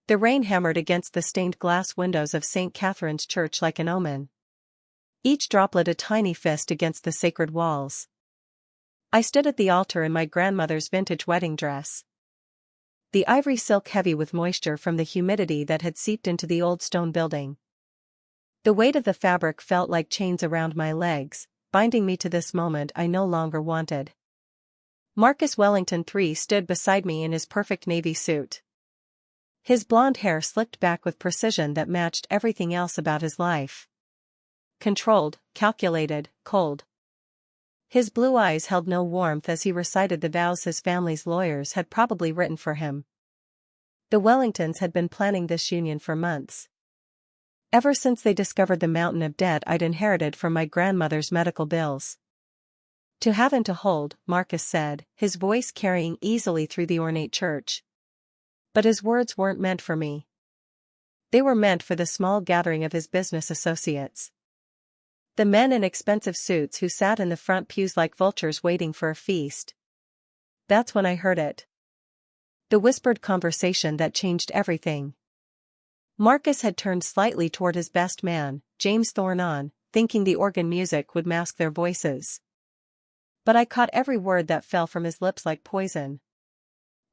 The rain hammered against the stained glass windows of St. Catherine's Church like an omen. Each droplet a tiny fist against the sacred walls. I stood at the altar in my grandmother's vintage wedding dress. The ivory silk heavy with moisture from the humidity that had seeped into the old stone building. The weight of the fabric felt like chains around my legs, binding me to this moment I no longer wanted. Marcus Wellington III stood beside me in his perfect navy suit. His blonde hair slicked back with precision that matched everything else about his life. Controlled, calculated, cold. His blue eyes held no warmth as he recited the vows his family's lawyers had probably written for him. The Wellingtons had been planning this union for months. Ever since they discovered the mountain of debt I'd inherited from my grandmother's medical bills. To have and to hold, Marcus said, his voice carrying easily through the ornate church. But his words weren't meant for me. They were meant for the small gathering of his business associates. The men in expensive suits who sat in the front pews like vultures waiting for a feast. That's when I heard it. The whispered conversation that changed everything. Marcus had turned slightly toward his best man, James Thorne, thinking the organ music would mask their voices. But I caught every word that fell from his lips like poison.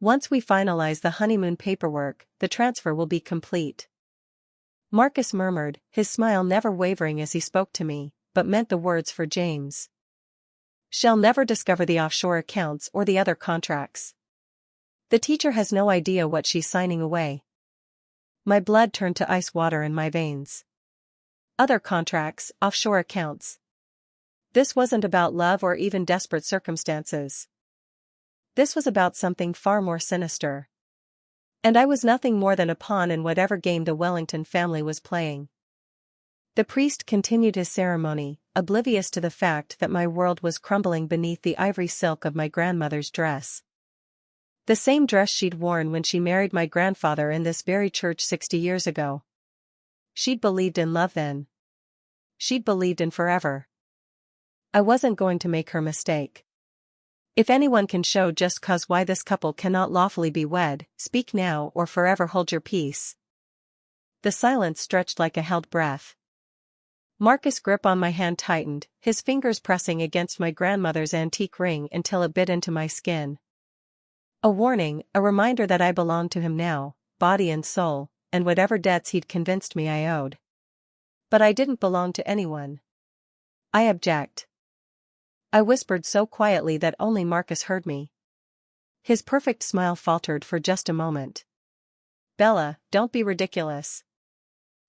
Once we finalize the honeymoon paperwork, the transfer will be complete. Marcus murmured, his smile never wavering as he spoke to me, but meant the words for James. Shall never discover the offshore accounts or the other contracts. The teacher has no idea what she's signing away. My blood turned to ice water in my veins. Other contracts, offshore accounts. This wasn't about love or even desperate circumstances. This was about something far more sinister. And I was nothing more than a pawn in whatever game the Wellington family was playing. The priest continued his ceremony, oblivious to the fact that my world was crumbling beneath the ivory silk of my grandmother's dress. The same dress she'd worn when she married my grandfather in this very church 60 years ago. She'd believed in love then. She'd believed in forever. I wasn't going to make her mistake. If anyone can show just cause why this couple cannot lawfully be wed, speak now or forever hold your peace. The silence stretched like a held breath. Marcus' grip on my hand tightened, his fingers pressing against my grandmother's antique ring until it bit into my skin. A warning, a reminder that I belonged to him now, body and soul, and whatever debts he'd convinced me I owed. But I didn't belong to anyone. I object. I whispered so quietly that only Marcus heard me. His perfect smile faltered for just a moment. Bella, don't be ridiculous.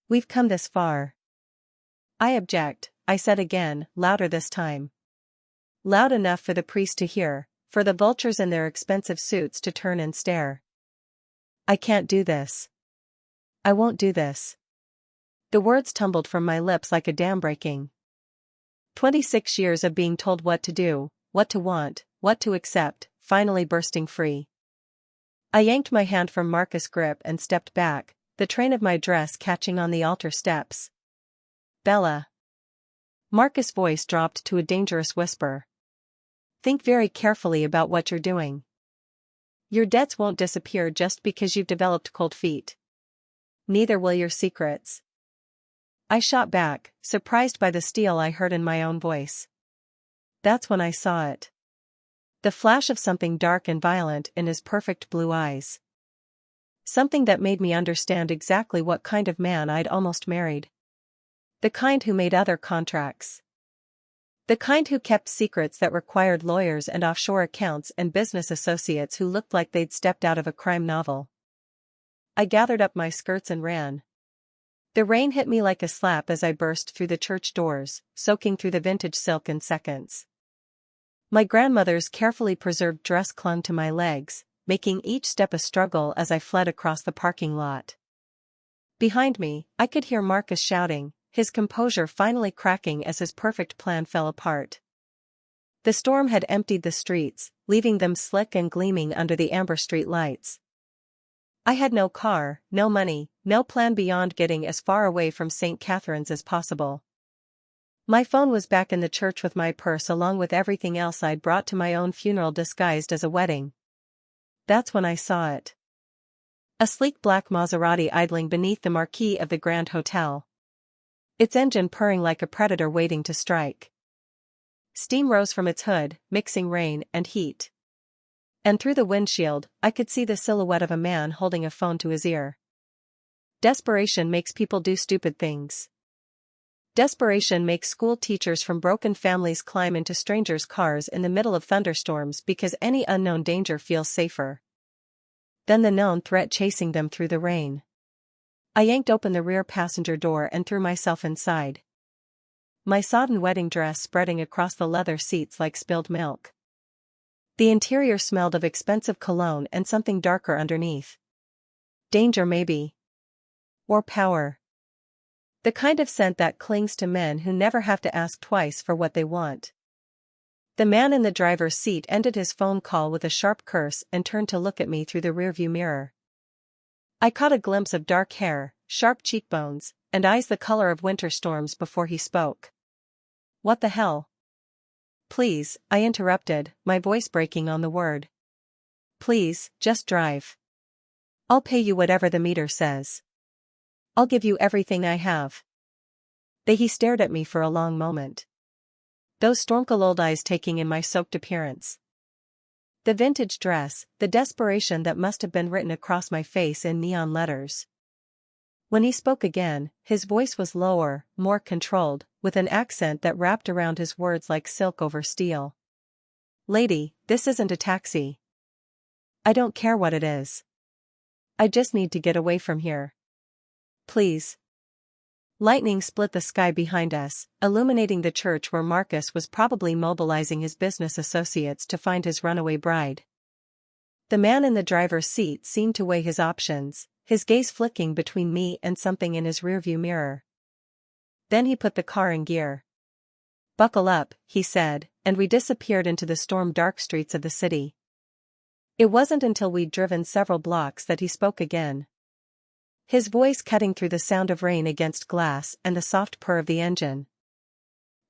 We've come this far. I object, I said again, louder this time. Loud enough for the priest to hear, for the vultures in their expensive suits to turn and stare. I can't do this. I won't do this. The words tumbled from my lips like a dam breaking. 26 years of being told what to do, what to want, what to accept, finally bursting free. I yanked my hand from Marcus' grip and stepped back, the train of my dress catching on the altar steps. Bella. Marcus' voice dropped to a dangerous whisper. Think very carefully about what you're doing. Your debts won't disappear just because you've developed cold feet. Neither will your secrets. I shot back, surprised by the steel I heard in my own voice. That's when I saw it. The flash of something dark and violent in his perfect blue eyes. Something that made me understand exactly what kind of man I'd almost married. The kind who made other contracts. The kind who kept secrets that required lawyers and offshore accounts and business associates who looked like they'd stepped out of a crime novel. I gathered up my skirts and ran. The rain hit me like a slap as I burst through the church doors, soaking through the vintage silk in seconds. My grandmother's carefully preserved dress clung to my legs, making each step a struggle as I fled across the parking lot. Behind me, I could hear Marcus shouting, his composure finally cracking as his perfect plan fell apart. The storm had emptied the streets, leaving them slick and gleaming under the amber street lights. I had no car, no money, no plan beyond getting as far away from St. Catherine's as possible. My phone was back in the church with my purse along with everything else I'd brought to my own funeral disguised as a wedding. That's when I saw it. A sleek black Maserati idling beneath the marquee of the Grand Hotel. Its engine purring like a predator waiting to strike. Steam rose from its hood, mixing rain and heat. And through the windshield, I could see the silhouette of a man holding a phone to his ear. Desperation makes people do stupid things. Desperation makes school teachers from broken families climb into strangers' cars in the middle of thunderstorms because any unknown danger feels safer than the known threat chasing them through the rain. I yanked open the rear passenger door and threw myself inside. My sodden wedding dress spreading across the leather seats like spilled milk. The interior smelled of expensive cologne and something darker underneath. Danger maybe. Or power. The kind of scent that clings to men who never have to ask twice for what they want. The man in the driver's seat ended his phone call with a sharp curse and turned to look at me through the rearview mirror. I caught a glimpse of dark hair, sharp cheekbones, and eyes the color of winter storms before he spoke. What the hell? Please, I interrupted, my voice breaking on the word. Please, just drive. I'll pay you whatever the meter says. I'll give you everything I have. He stared at me for a long moment. Those stormcold old eyes taking in my soaked appearance. The vintage dress, the desperation that must have been written across my face in neon letters. When he spoke again, his voice was lower, more controlled, with an accent that wrapped around his words like silk over steel. Lady, this isn't a taxi. I don't care what it is. I just need to get away from here. Please. Lightning split the sky behind us, illuminating the church where Marcus was probably mobilizing his business associates to find his runaway bride. The man in the driver's seat seemed to weigh his options, his gaze flicking between me and something in his rearview mirror. Then he put the car in gear. Buckle up, he said, and we disappeared into the storm-dark streets of the city. It wasn't until we'd driven several blocks that he spoke again. His voice cutting through the sound of rain against glass and the soft purr of the engine.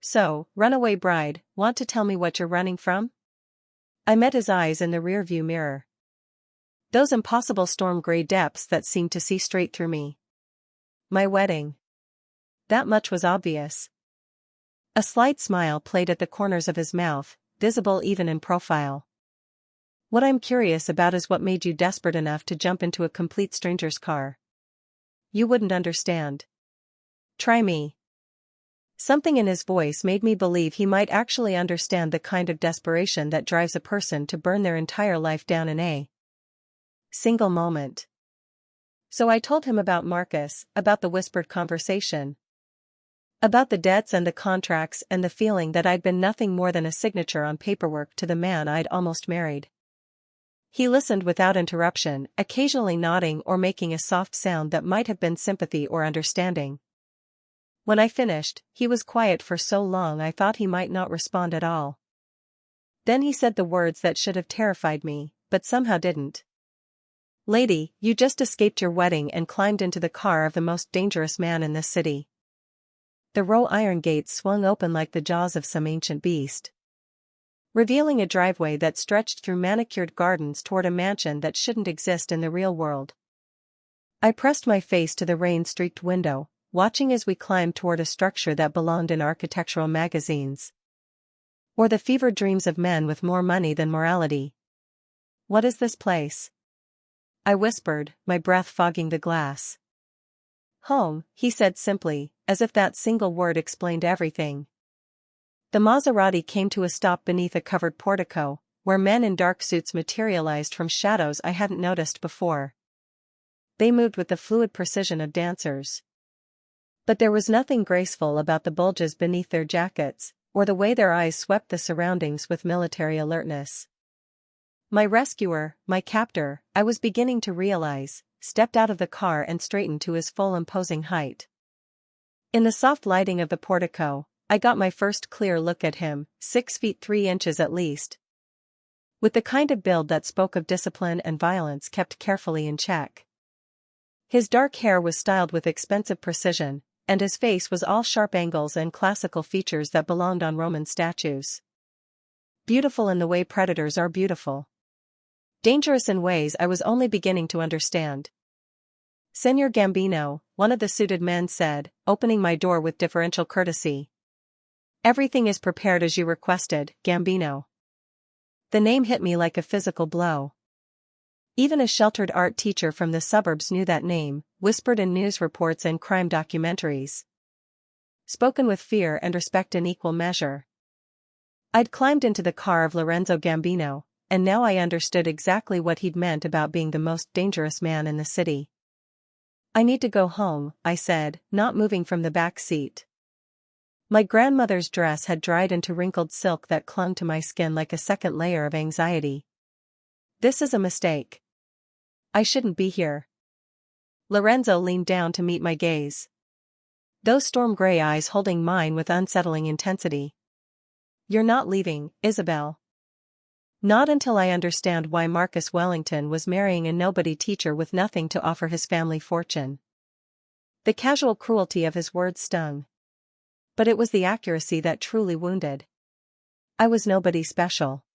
So, runaway bride, want to tell me what you're running from? I met his eyes in the rearview mirror. Those impossible storm-gray depths that seemed to see straight through me. My wedding. That much was obvious. A slight smile played at the corners of his mouth, visible even in profile. What I'm curious about is what made you desperate enough to jump into a complete stranger's car. You wouldn't understand. Try me. Something in his voice made me believe he might actually understand the kind of desperation that drives a person to burn their entire life down in a single moment. So I told him about Marcus, about the whispered conversation. About the debts and the contracts and the feeling that I'd been nothing more than a signature on paperwork to the man I'd almost married. He listened without interruption, occasionally nodding or making a soft sound that might have been sympathy or understanding. When I finished, he was quiet for so long I thought he might not respond at all. Then he said the words that should have terrified me, but somehow didn't. Lady, you just escaped your wedding and climbed into the car of the most dangerous man in this city. The row iron gates swung open like the jaws of some ancient beast, revealing a driveway that stretched through manicured gardens toward a mansion that shouldn't exist in the real world. I pressed my face to the rain-streaked window, watching as we climbed toward a structure that belonged in architectural magazines. Or the fevered dreams of men with more money than morality. What is this place? I whispered, my breath fogging the glass. Home, he said simply, as if that single word explained everything. The Maserati came to a stop beneath a covered portico, where men in dark suits materialized from shadows I hadn't noticed before. They moved with the fluid precision of dancers. But there was nothing graceful about the bulges beneath their jackets, or the way their eyes swept the surroundings with military alertness. My rescuer, my captor, I was beginning to realize, stepped out of the car and straightened to his full imposing height. In the soft lighting of the portico, I got my first clear look at him, 6 feet 3 inches at least. With the kind of build that spoke of discipline and violence kept carefully in check. His dark hair was styled with expensive precision, and his face was all sharp angles and classical features that belonged on Roman statues. Beautiful in the way predators are beautiful. Dangerous in ways I was only beginning to understand, Senor Gambino, one of the suited men said, opening my door with deferential courtesy. Everything is prepared as you requested, Gambino. The name hit me like a physical blow. Even a sheltered art teacher from the suburbs knew that name, whispered in news reports and crime documentaries. Spoken with fear and respect in equal measure. I'd climbed into the car of Lorenzo Gambino, and now I understood exactly what he'd meant about being the most dangerous man in the city. I need to go home, I said, not moving from the back seat. My grandmother's dress had dried into wrinkled silk that clung to my skin like a second layer of anxiety. This is a mistake. I shouldn't be here. Lorenzo leaned down to meet my gaze. Those storm-gray eyes holding mine with unsettling intensity. You're not leaving, Isabel. Not until I understand why Marcus Wellington was marrying a nobody teacher with nothing to offer his family fortune. The casual cruelty of his words stung. But it was the accuracy that truly wounded. I was nobody special.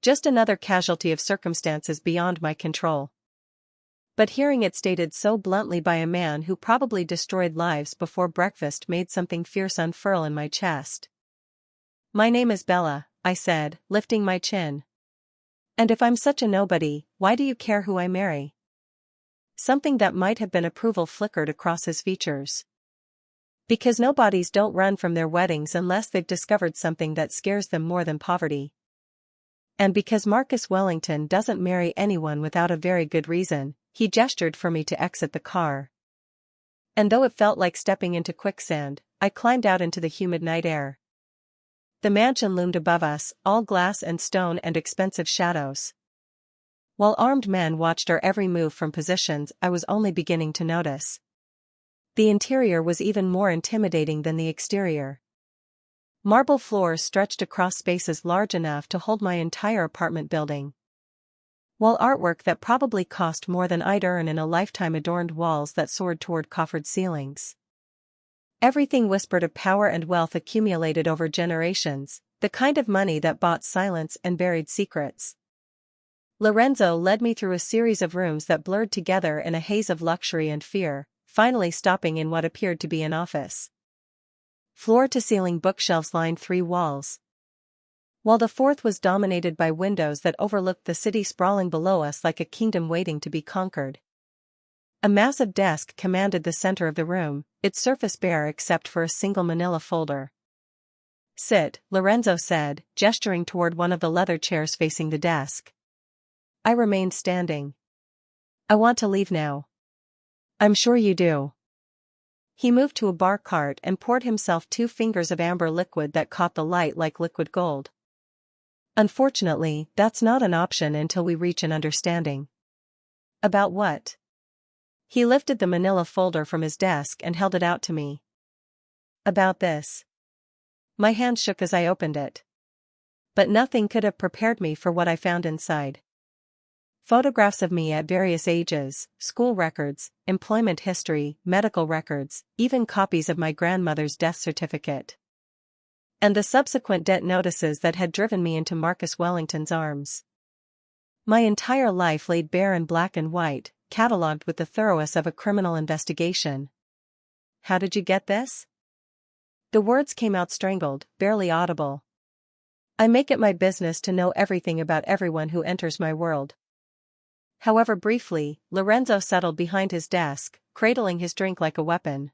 Just another casualty of circumstances beyond my control. But hearing it stated so bluntly by a man who probably destroyed lives before breakfast made something fierce unfurl in my chest. My name is Bella, I said, lifting my chin. And if I'm such a nobody, why do you care who I marry? Something that might have been approval flickered across his features. Because nobodies don't run from their weddings unless they've discovered something that scares them more than poverty. And because Marcus Wellington doesn't marry anyone without a very good reason, he gestured for me to exit the car. And though it felt like stepping into quicksand, I climbed out into the humid night air. The mansion loomed above us, all glass and stone and expensive shadows. While armed men watched our every move from positions I was only beginning to notice. The interior was even more intimidating than the exterior. Marble floors stretched across spaces large enough to hold my entire apartment building. While artwork that probably cost more than I'd earn in a lifetime adorned walls that soared toward coffered ceilings. Everything whispered of power and wealth accumulated over generations, the kind of money that bought silence and buried secrets. Lorenzo led me through a series of rooms that blurred together in a haze of luxury and fear, finally stopping in what appeared to be an office. Floor-to-ceiling bookshelves lined 3 walls, while the fourth was dominated by windows that overlooked the city sprawling below us like a kingdom waiting to be conquered. A massive desk commanded the center of the room, its surface bare except for a single manila folder. Sit, Lorenzo said, gesturing toward one of the leather chairs facing the desk. I remained standing. I want to leave now. I'm sure you do. He moved to a bar cart and poured himself 2 fingers of amber liquid that caught the light like liquid gold. Unfortunately, that's not an option until we reach an understanding. About what? He lifted the manila folder from his desk and held it out to me. About this. My hand shook as I opened it. But nothing could have prepared me for what I found inside. Photographs of me at various ages, school records, employment history, medical records, even copies of my grandmother's death certificate. And the subsequent debt notices that had driven me into Marcus Wellington's arms. My entire life laid bare in black and white, catalogued with the thoroughness of a criminal investigation. How did you get this? The words came out strangled, barely audible. I make it my business to know everything about everyone who enters my world. However briefly, Lorenzo settled behind his desk, cradling his drink like a weapon.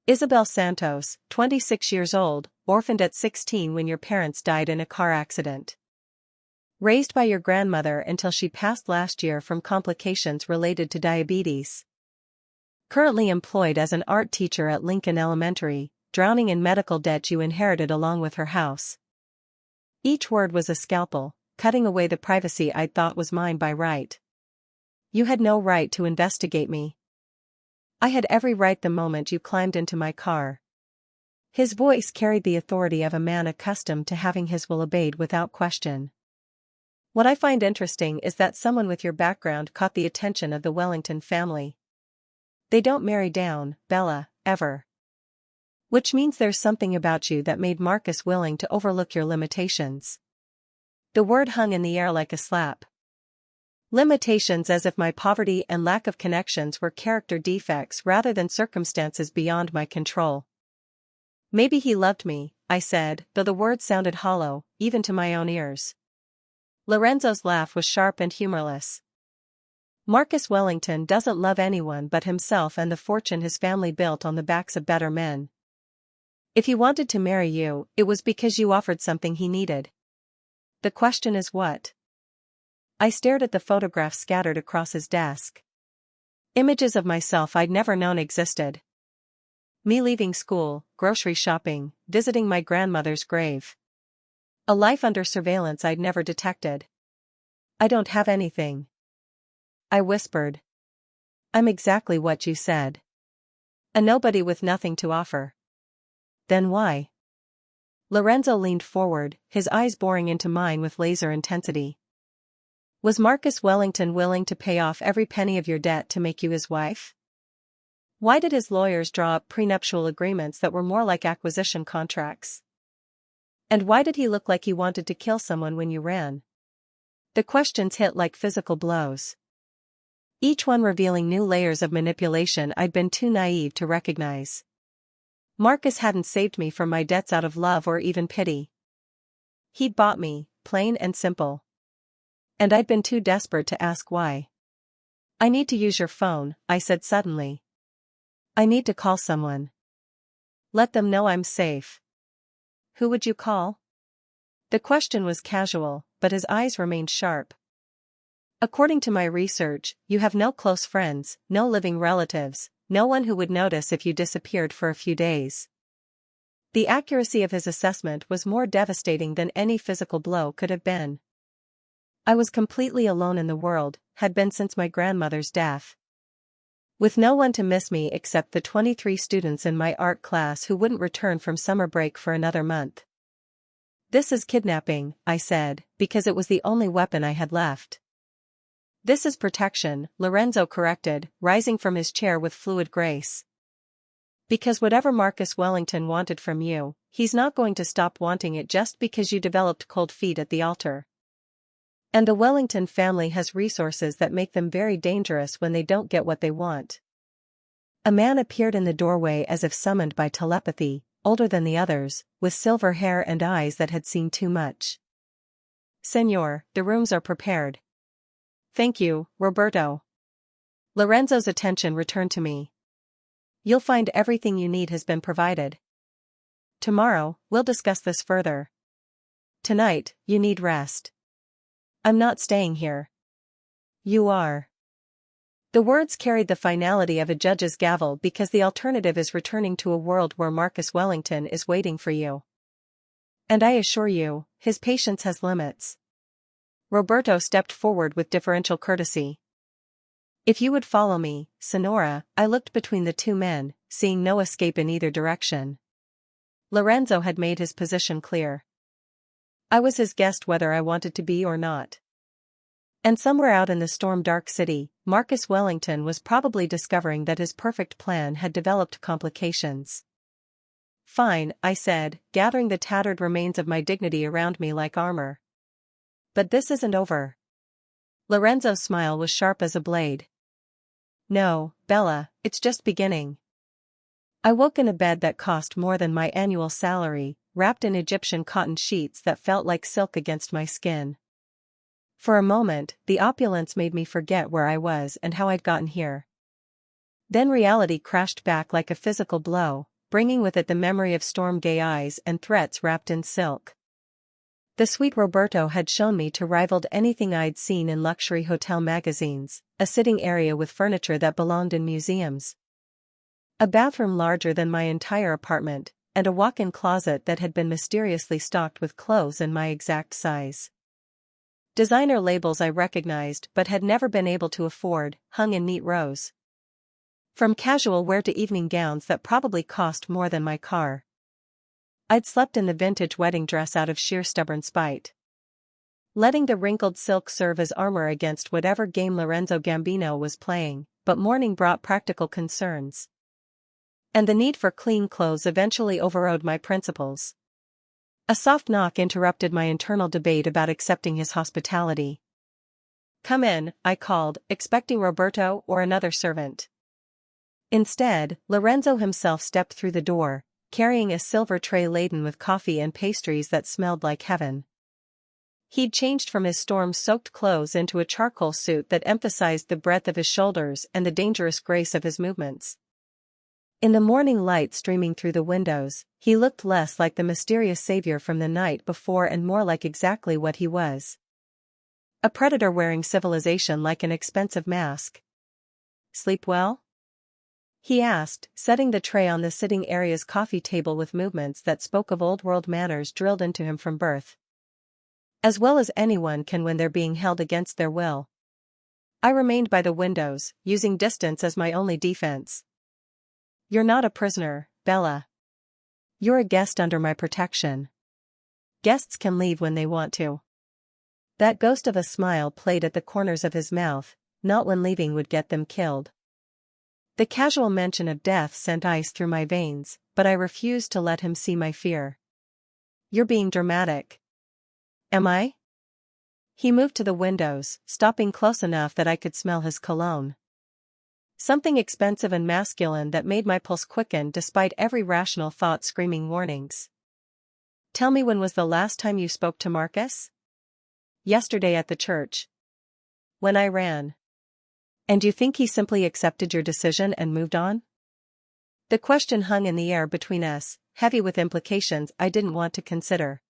Isabel Santos, 26 years old, orphaned at 16 when your parents died in a car accident. Raised by your grandmother until she passed last year from complications related to diabetes. Currently employed as an art teacher at Lincoln Elementary, drowning in medical debt you inherited along with her house. Each word was a scalpel, cutting away the privacy I'd thought was mine by right. You had no right to investigate me. I had every right the moment you climbed into my car. His voice carried the authority of a man accustomed to having his will obeyed without question. What I find interesting is that someone with your background caught the attention of the Wellington family. They don't marry down, Bella, ever. Which means there's something about you that made Marcus willing to overlook your limitations. The word hung in the air like a slap. Limitations, as if my poverty and lack of connections were character defects rather than circumstances beyond my control. Maybe he loved me, I said, though the words sounded hollow, even to my own ears. Lorenzo's laugh was sharp and humorless. Marcus Wellington doesn't love anyone but himself and the fortune his family built on the backs of better men. If he wanted to marry you, it was because you offered something he needed. The question is what? I stared at the photographs scattered across his desk. Images of myself I'd never known existed. Me leaving school, grocery shopping, visiting my grandmother's grave. A life under surveillance I'd never detected. I don't have anything. I whispered. I'm exactly what you said. A nobody with nothing to offer. Then why? Lorenzo leaned forward, his eyes boring into mine with laser intensity. Was Marcus Wellington willing to pay off every penny of your debt to make you his wife? Why did his lawyers draw up prenuptial agreements that were more like acquisition contracts? And why did he look like he wanted to kill someone when you ran? The questions hit like physical blows. Each one revealing new layers of manipulation I'd been too naive to recognize. Marcus hadn't saved me from my debts out of love or even pity. He'd bought me, plain and simple. And I'd been too desperate to ask why. I need to use your phone, I said suddenly. I need to call someone. Let them know I'm safe. Who would you call? The question was casual, but his eyes remained sharp. According to my research, you have no close friends, no living relatives, no one who would notice if you disappeared for a few days. The accuracy of his assessment was more devastating than any physical blow could have been. I was completely alone in the world, had been since my grandmother's death. With no one to miss me except the 23 students in my art class who wouldn't return from summer break for another month. This is kidnapping, I said, because it was the only weapon I had left. This is protection, Lorenzo corrected, rising from his chair with fluid grace. Because whatever Marcus Wellington wanted from you, he's not going to stop wanting it just because you developed cold feet at the altar. And the Wellington family has resources that make them very dangerous when they don't get what they want. A man appeared in the doorway as if summoned by telepathy, older than the others, with silver hair and eyes that had seen too much. Senor, the rooms are prepared. Thank you, Roberto. Lorenzo's attention returned to me. You'll find everything you need has been provided. Tomorrow, we'll discuss this further. Tonight, you need rest. I'm not staying here. You are. The words carried the finality of a judge's gavel because the alternative is returning to a world where Marcus Wellington is waiting for you. And I assure you, his patience has limits. Roberto stepped forward with deferential courtesy. If you would follow me, Sonora, I looked between the two men, seeing no escape in either direction. Lorenzo had made his position clear. I was his guest whether I wanted to be or not. And somewhere out in the storm-dark city, Marcus Wellington was probably discovering that his perfect plan had developed complications. Fine, I said, gathering the tattered remains of my dignity around me like armor. But this isn't over. Lorenzo's smile was sharp as a blade. No, Bella, it's just beginning. I woke in a bed that cost more than my annual salary, wrapped in Egyptian cotton sheets that felt like silk against my skin. For a moment, the opulence made me forget where I was and how I'd gotten here. Then reality crashed back like a physical blow, bringing with it the memory of storm-gay eyes and threats wrapped in silk. The sweet Roberto had shown me to rivaled anything I'd seen in luxury hotel magazines, a sitting area with furniture that belonged in museums. A bathroom larger than my entire apartment, and a walk-in closet that had been mysteriously stocked with clothes in my exact size. Designer labels I recognized but had never been able to afford, hung in neat rows. From casual wear to evening gowns that probably cost more than my car. I'd slept in the vintage wedding dress out of sheer stubborn spite. Letting the wrinkled silk serve as armor against whatever game Lorenzo Gambino was playing, but morning brought practical concerns. And the need for clean clothes eventually overrode my principles. A soft knock interrupted my internal debate about accepting his hospitality. Come in, I called, expecting Roberto or another servant. Instead, Lorenzo himself stepped through the door, carrying a silver tray laden with coffee and pastries that smelled like heaven. He'd changed from his storm-soaked clothes into a charcoal suit that emphasized the breadth of his shoulders and the dangerous grace of his movements. In the morning light streaming through the windows, he looked less like the mysterious savior from the night before and more like exactly what he was. A predator wearing civilization like an expensive mask. Sleep well? He asked, setting the tray on the sitting area's coffee table with movements that spoke of old-world manners drilled into him from birth. As well as anyone can when they're being held against their will. I remained by the windows, using distance as my only defense. You're not a prisoner, Bella. You're a guest under my protection. Guests can leave when they want to. That ghost of a smile played at the corners of his mouth, not when leaving would get them killed. The casual mention of death sent ice through my veins, but I refused to let him see my fear. You're being dramatic. Am I? He moved to the windows, stopping close enough that I could smell his cologne. Something expensive and masculine that made my pulse quicken despite every rational thought screaming warnings. Tell me, when was the last time you spoke to Marcus? Yesterday at the church. When I ran. And you think he simply accepted your decision and moved on? The question hung in the air between us, heavy with implications I didn't want to consider.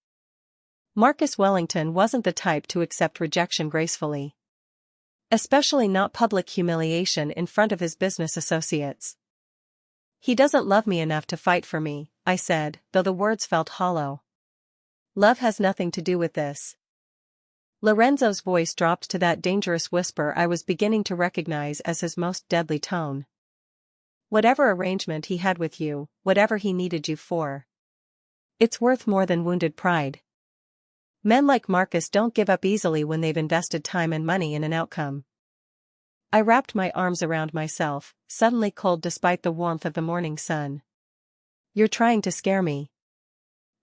Marcus Wellington wasn't the type to accept rejection gracefully. Especially not public humiliation in front of his business associates. He doesn't love me enough to fight for me, I said, though the words felt hollow. Love has nothing to do with this. Lorenzo's voice dropped to that dangerous whisper I was beginning to recognize as his most deadly tone. Whatever arrangement he had with you, whatever he needed you for. It's worth more than wounded pride. Men like Marcus don't give up easily when they've invested time and money in an outcome. I wrapped my arms around myself, suddenly cold despite the warmth of the morning sun. You're trying to scare me.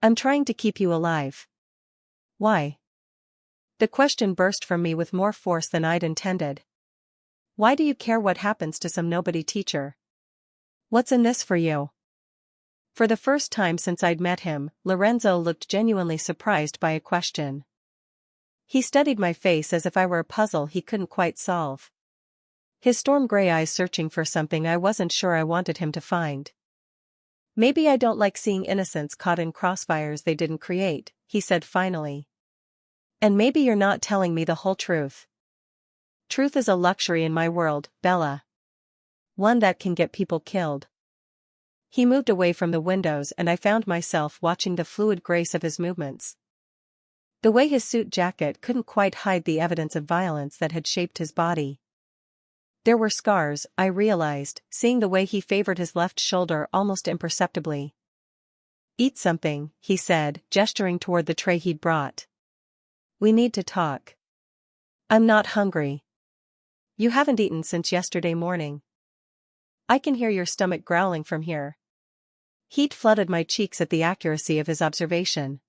I'm trying to keep you alive. Why? The question burst from me with more force than I'd intended. Why do you care what happens to some nobody teacher? What's in this for you? For the first time since I'd met him, Lorenzo looked genuinely surprised by a question. He studied my face as if I were a puzzle he couldn't quite solve. His storm gray eyes searching for something I wasn't sure I wanted him to find. Maybe I don't like seeing innocents caught in crossfires they didn't create, he said finally. And maybe you're not telling me the whole truth. Truth is a luxury in my world, Bella. One that can get people killed. He moved away from the windows and I found myself watching the fluid grace of his movements. The way his suit jacket couldn't quite hide the evidence of violence that had shaped his body. There were scars, I realized, seeing the way he favored his left shoulder almost imperceptibly. Eat something, he said, gesturing toward the tray he'd brought. We need to talk. I'm not hungry. You haven't eaten since yesterday morning. I can hear your stomach growling from here. Heat flooded my cheeks at the accuracy of his observation.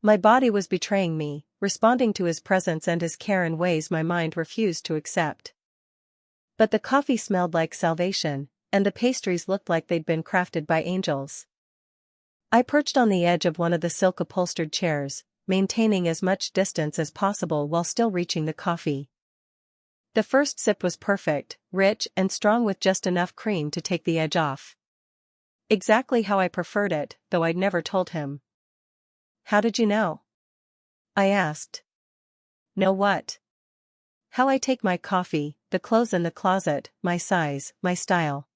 My body was betraying me, responding to his presence and his care in ways my mind refused to accept. But the coffee smelled like salvation, and the pastries looked like they'd been crafted by angels. I perched on the edge of one of the silk-upholstered chairs, maintaining as much distance as possible while still reaching the coffee. The first sip was perfect, rich and strong with just enough cream to take the edge off. Exactly how I preferred it, though I'd never told him. How did you know? I asked. Know what? How I take my coffee, the clothes in the closet, my size, my style.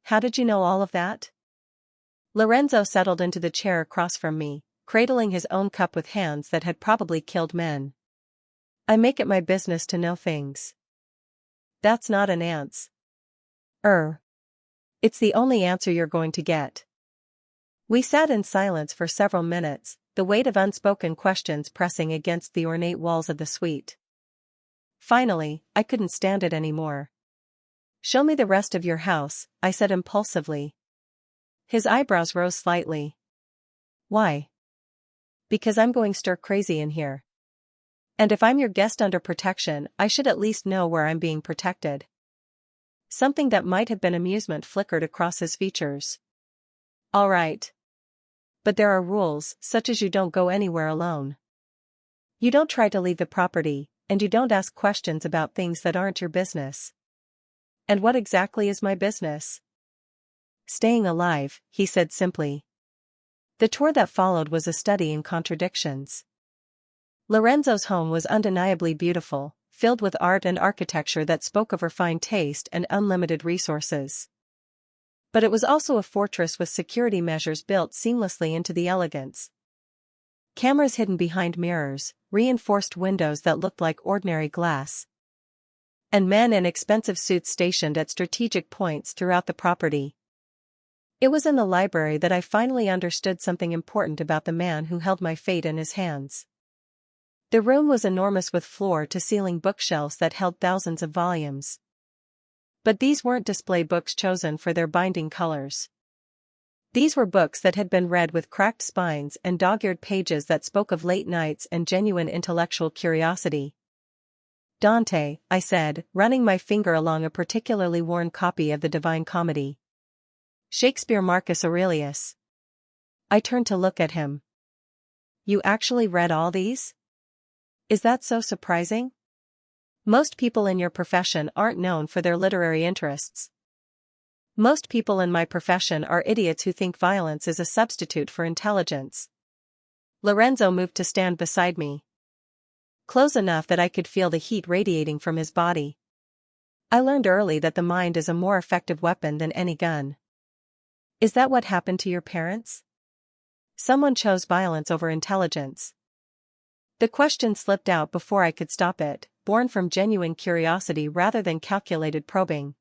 How did you know all of that? Lorenzo settled into the chair across from me, cradling his own cup with hands that had probably killed men. I make it my business to know things. That's not an answer. It's the only answer you're going to get. We sat in silence for several minutes, the weight of unspoken questions pressing against the ornate walls of the suite. Finally, I couldn't stand it anymore. Show me the rest of your house, I said impulsively. His eyebrows rose slightly. Why? Because I'm going stir crazy in here. And if I'm your guest under protection, I should at least know where I'm being protected. Something that might have been amusement flickered across his features. All right. But there are rules, such as you don't go anywhere alone. You don't try to leave the property, and you don't ask questions about things that aren't your business. And what exactly is my business? Staying alive, he said simply. The tour that followed was a study in contradictions. Lorenzo's home was undeniably beautiful, filled with art and architecture that spoke of refined taste and unlimited resources. But it was also a fortress with security measures built seamlessly into the elegance. Cameras hidden behind mirrors, reinforced windows that looked like ordinary glass, and men in expensive suits stationed at strategic points throughout the property. It was in the library that I finally understood something important about the man who held my fate in his hands. The room was enormous with floor-to-ceiling bookshelves that held thousands of volumes. But these weren't display books chosen for their binding colors. These were books that had been read with cracked spines and dog-eared pages that spoke of late nights and genuine intellectual curiosity. Dante, I said, running my finger along a particularly worn copy of the Divine Comedy. Shakespeare, Marcus Aurelius. I turned to look at him. You actually read all these? Is that so surprising? Most people in your profession aren't known for their literary interests. Most people in my profession are idiots who think violence is a substitute for intelligence. Lorenzo moved to stand beside me, close enough that I could feel the heat radiating from his body. I learned early that the mind is a more effective weapon than any gun. Is that what happened to your parents? Someone chose violence over intelligence. The question slipped out before I could stop it, born from genuine curiosity rather than calculated probing.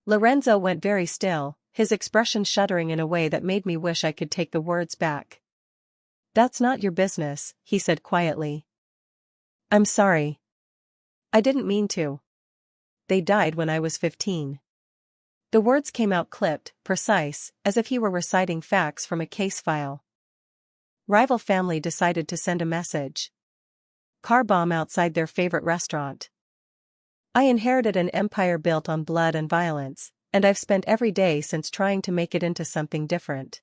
Lorenzo went very still, his expression shuddering in a way that made me wish I could take the words back. That's not your business, he said quietly. I'm sorry. I didn't mean to. They died when I was 15. The words came out clipped, precise, as if he were reciting facts from a case file. Rival family decided to send a message. Car bomb outside their favorite restaurant. I inherited an empire built on blood and violence, and I've spent every day since trying to make it into something different.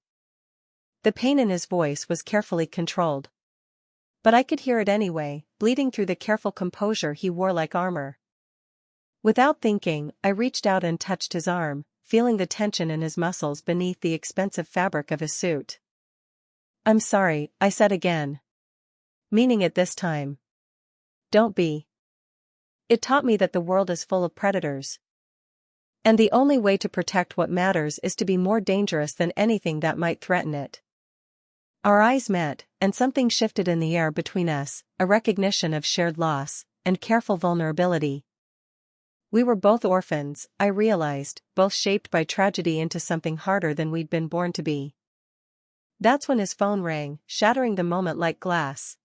The pain in his voice was carefully controlled. But I could hear it anyway, bleeding through the careful composure he wore like armor. Without thinking, I reached out and touched his arm, feeling the tension in his muscles beneath the expensive fabric of his suit. I'm sorry, I said again. Meaning it this time. Don't be. It taught me that the world is full of predators. And the only way to protect what matters is to be more dangerous than anything that might threaten it. Our eyes met, and something shifted in the air between us, a recognition of shared loss, and careful vulnerability. We were both orphans, I realized, both shaped by tragedy into something harder than we'd been born to be. That's when his phone rang, shattering the moment like glass.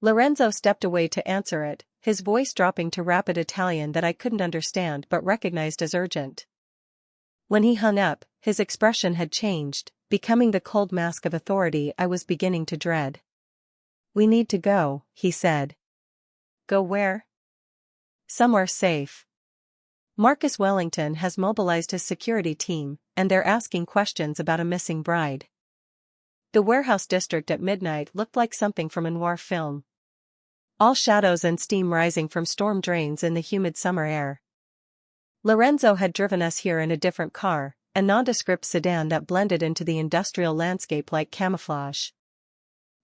Lorenzo stepped away to answer it, his voice dropping to rapid Italian that I couldn't understand but recognized as urgent. When he hung up, his expression had changed, becoming the cold mask of authority I was beginning to dread. We need to go, he said. Go where? Somewhere safe. Marcus Wellington has mobilized his security team, and they're asking questions about a missing bride. The warehouse district at midnight looked like something from a noir film. All shadows and steam rising from storm drains in the humid summer air. Lorenzo had driven us here in a different car, a nondescript sedan that blended into the industrial landscape like camouflage.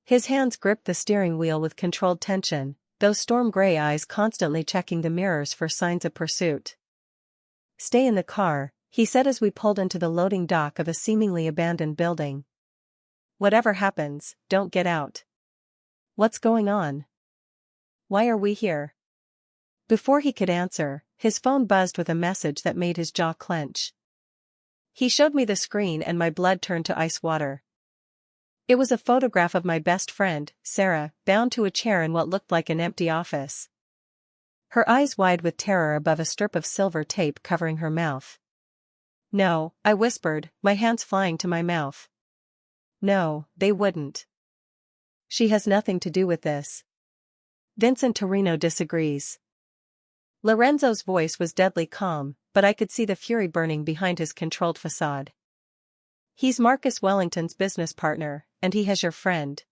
His hands gripped the steering wheel with controlled tension, those storm-gray eyes constantly checking the mirrors for signs of pursuit. Stay in the car, he said as we pulled into the loading dock of a seemingly abandoned building. Whatever happens, don't get out. What's going on? Why are we here? Before he could answer, his phone buzzed with a message that made his jaw clench. He showed me the screen and my blood turned to ice water. It was a photograph of my best friend, Sarah, bound to a chair in what looked like an empty office. Her eyes wide with terror above a strip of silver tape covering her mouth. No, I whispered, my hands flying to my mouth. No, they wouldn't. She has nothing to do with this. Vincent Torino disagrees. Lorenzo's voice was deadly calm, but I could see the fury burning behind his controlled facade. He's Marcus Wellington's business partner, and he has your friend.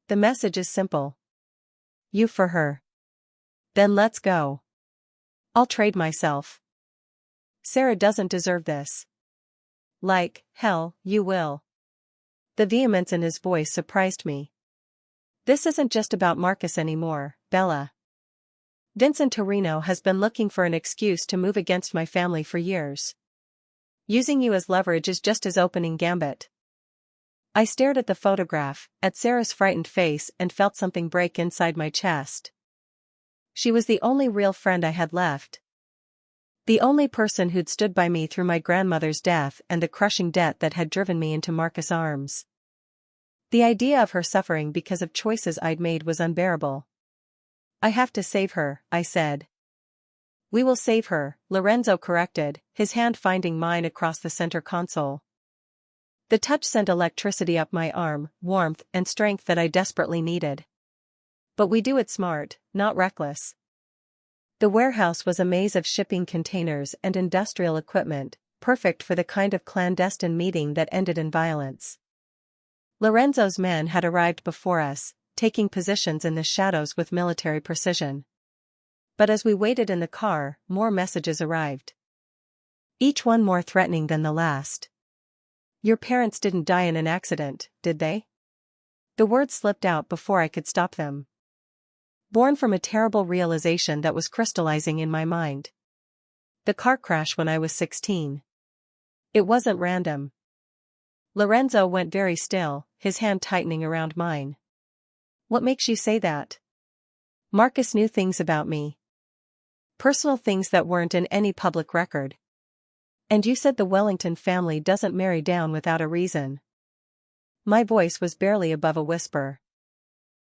The message is simple. You for her. Then let's go. I'll trade myself. Sarah doesn't deserve this. Like hell, you will. The vehemence in his voice surprised me. This isn't just about Marcus anymore, Bella. Vincent Torino has been looking for an excuse to move against my family for years. Using you as leverage is just his opening gambit. I stared at the photograph, at Sarah's frightened face, and felt something break inside my chest. She was the only real friend I had left. The only person who'd stood by me through my grandmother's death and the crushing debt that had driven me into Marcus' arms. The idea of her suffering because of choices I'd made was unbearable. I have to save her, I said. We will save her, Lorenzo corrected, his hand finding mine across the center console. The touch sent electricity up my arm, warmth and strength that I desperately needed. But we do it smart, not reckless. The warehouse was a maze of shipping containers and industrial equipment, perfect for the kind of clandestine meeting that ended in violence. Lorenzo's men had arrived before us, taking positions in the shadows with military precision. But as we waited in the car, more messages arrived. Each one more threatening than the last. Your parents didn't die in an accident, did they? The words slipped out before I could stop them. Born from a terrible realization that was crystallizing in my mind. The car crash when I was 16. It wasn't random. Lorenzo went very still, his hand tightening around mine. What makes you say that? Marcus knew things about me. Personal things that weren't in any public record. And you said the Wellington family doesn't marry down without a reason. My voice was barely above a whisper.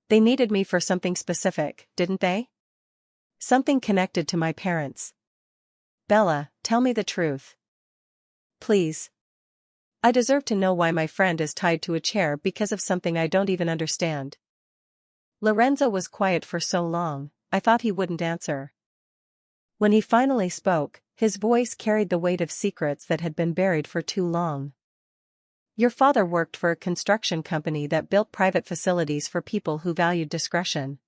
They needed me for something specific, didn't they? Something connected to my parents. Bella, tell me the truth. Please. I deserve to know why my friend is tied to a chair because of something I don't even understand. Lorenzo was quiet for so long, I thought he wouldn't answer. When he finally spoke, his voice carried the weight of secrets that had been buried for too long. Your father worked for a construction company that built private facilities for people who valued discretion.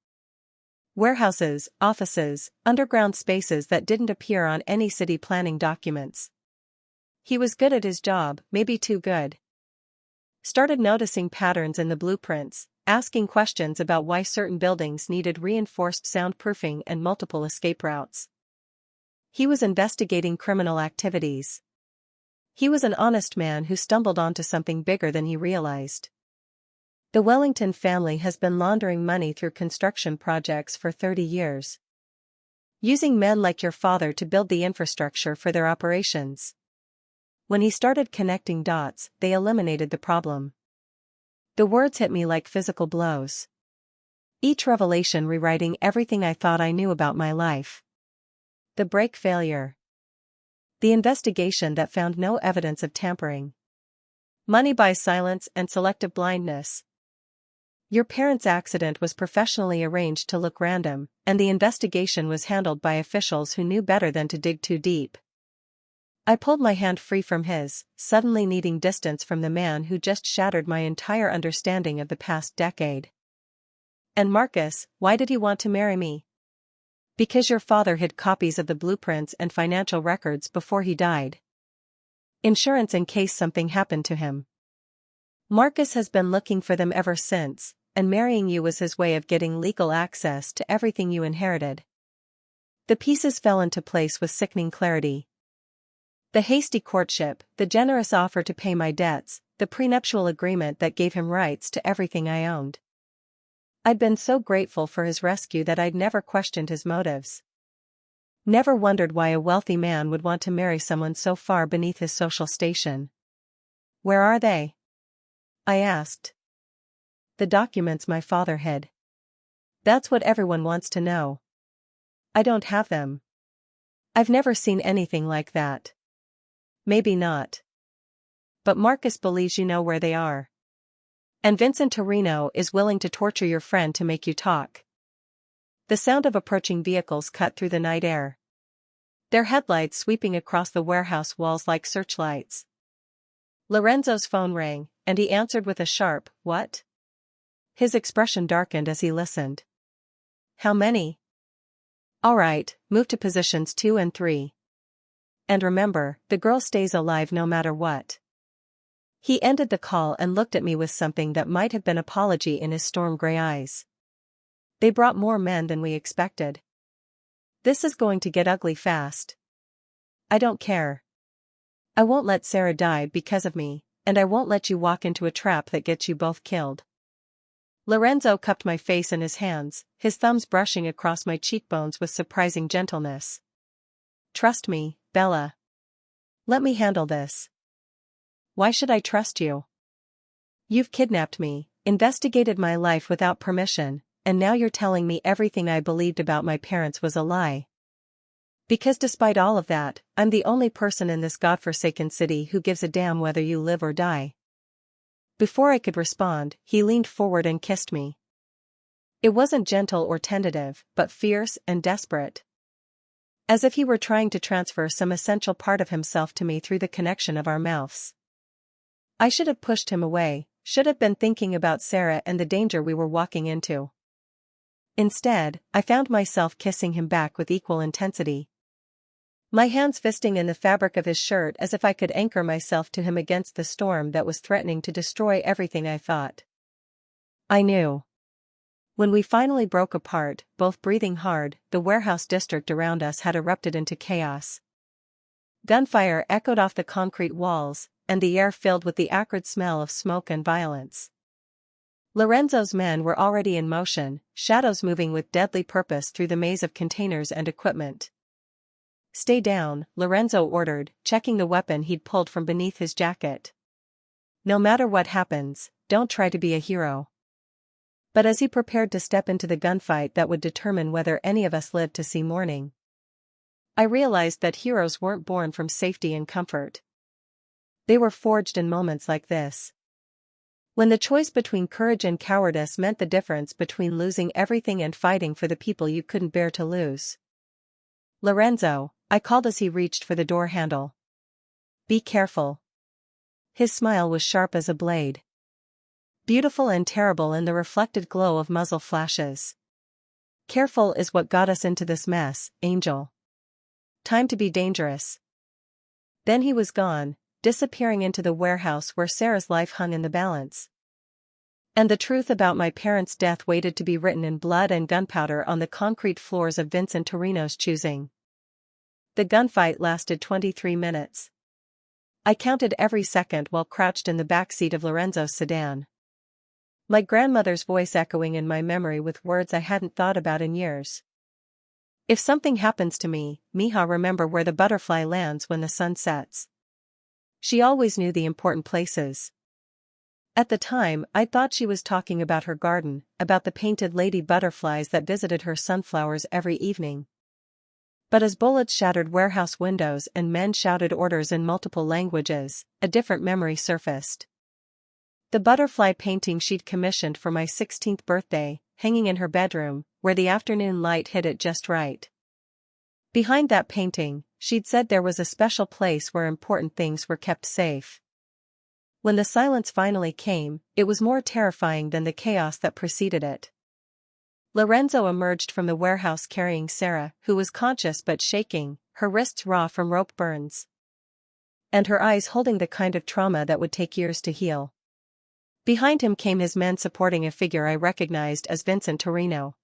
Warehouses, offices, underground spaces that didn't appear on any city planning documents. He was good at his job, maybe too good. Started noticing patterns in the blueprints, asking questions about why certain buildings needed reinforced soundproofing and multiple escape routes. He was investigating criminal activities. He was an honest man who stumbled onto something bigger than he realized. The Wellington family has been laundering money through construction projects for 30 years. Using men like your father to build the infrastructure for their operations. When he started connecting dots, they eliminated the problem. The words hit me like physical blows. Each revelation rewriting everything I thought I knew about my life. The break failure. The investigation that found no evidence of tampering. Money buys silence and selective blindness. Your parents' accident was professionally arranged to look random, and the investigation was handled by officials who knew better than to dig too deep. I pulled my hand free from his, suddenly needing distance from the man who just shattered my entire understanding of the past decade. And Marcus, why did he want to marry me? Because your father hid copies of the blueprints and financial records before he died. Insurance in case something happened to him. Marcus has been looking for them ever since, and marrying you was his way of getting legal access to everything you inherited. The pieces fell into place with sickening clarity. The hasty courtship, the generous offer to pay my debts, the prenuptial agreement that gave him rights to everything I owned. I'd been so grateful for his rescue that I'd never questioned his motives. Never wondered why a wealthy man would want to marry someone so far beneath his social station. Where are they? I asked. The documents my father hid. That's what everyone wants to know. I don't have them. I've never seen anything like that. Maybe not. But Marcus believes you know where they are. And Vincent Torino is willing to torture your friend to make you talk. The sound of approaching vehicles cut through the night air, their headlights sweeping across the warehouse walls like searchlights. Lorenzo's phone rang, and he answered with a sharp, "What?" His expression darkened as he listened. "How many?" "All right, move to positions 2 and 3. And remember, the girl stays alive no matter what." He ended the call and looked at me with something that might have been apology in his storm-gray eyes. "They brought more men than we expected. This is going to get ugly fast." "I don't care. I won't let Sarah die because of me, and I won't let you walk into a trap that gets you both killed." Lorenzo cupped my face in his hands, his thumbs brushing across my cheekbones with surprising gentleness. "Trust me, Bella. Let me handle this." "Why should I trust you? You've kidnapped me, investigated my life without permission, and now you're telling me everything I believed about my parents was a lie." "Because despite all of that, I'm the only person in this godforsaken city who gives a damn whether you live or die." Before I could respond, he leaned forward and kissed me. It wasn't gentle or tentative, but fierce and desperate. As if he were trying to transfer some essential part of himself to me through the connection of our mouths. I should have pushed him away, should have been thinking about Sarah and the danger we were walking into. Instead, I found myself kissing him back with equal intensity. My hands fisting in the fabric of his shirt as if I could anchor myself to him against the storm that was threatening to destroy everything I thought. I knew. When we finally broke apart, both breathing hard, the warehouse district around us had erupted into chaos. Gunfire echoed off the concrete walls, and the air filled with the acrid smell of smoke and violence. Lorenzo's men were already in motion, shadows moving with deadly purpose through the maze of containers and equipment. "Stay down," Lorenzo ordered, checking the weapon he'd pulled from beneath his jacket. "No matter what happens, don't try to be a hero." But as he prepared to step into the gunfight that would determine whether any of us lived to see morning, I realized that heroes weren't born from safety and comfort. They were forged in moments like this. When the choice between courage and cowardice meant the difference between losing everything and fighting for the people you couldn't bear to lose. "Lorenzo," I called as he reached for the door handle. "Be careful." His smile was sharp as a blade. Beautiful and terrible in the reflected glow of muzzle flashes. "Careful is what got us into this mess, Angel. Time to be dangerous." Then he was gone, disappearing into the warehouse where Sarah's life hung in the balance. And the truth about my parents' death waited to be written in blood and gunpowder on the concrete floors of Vincent Torino's choosing. The gunfight lasted 23 minutes. I counted every second while crouched in the back seat of Lorenzo's sedan. My grandmother's voice echoing in my memory with words I hadn't thought about in years. "If something happens to me, mija, remember where the butterfly lands when the sun sets." She always knew the important places. At the time, I thought she was talking about her garden, about the painted lady butterflies that visited her sunflowers every evening. But as bullets shattered warehouse windows and men shouted orders in multiple languages, a different memory surfaced. The butterfly painting she'd commissioned for my 16th birthday, hanging in her bedroom, where the afternoon light hit it just right. Behind that painting, she'd said there was a special place where important things were kept safe. When the silence finally came, it was more terrifying than the chaos that preceded it. Lorenzo emerged from the warehouse carrying Sarah, who was conscious but shaking, her wrists raw from rope burns. And her eyes holding the kind of trauma that would take years to heal. Behind him came his men supporting a figure I recognized as Vincent Torino.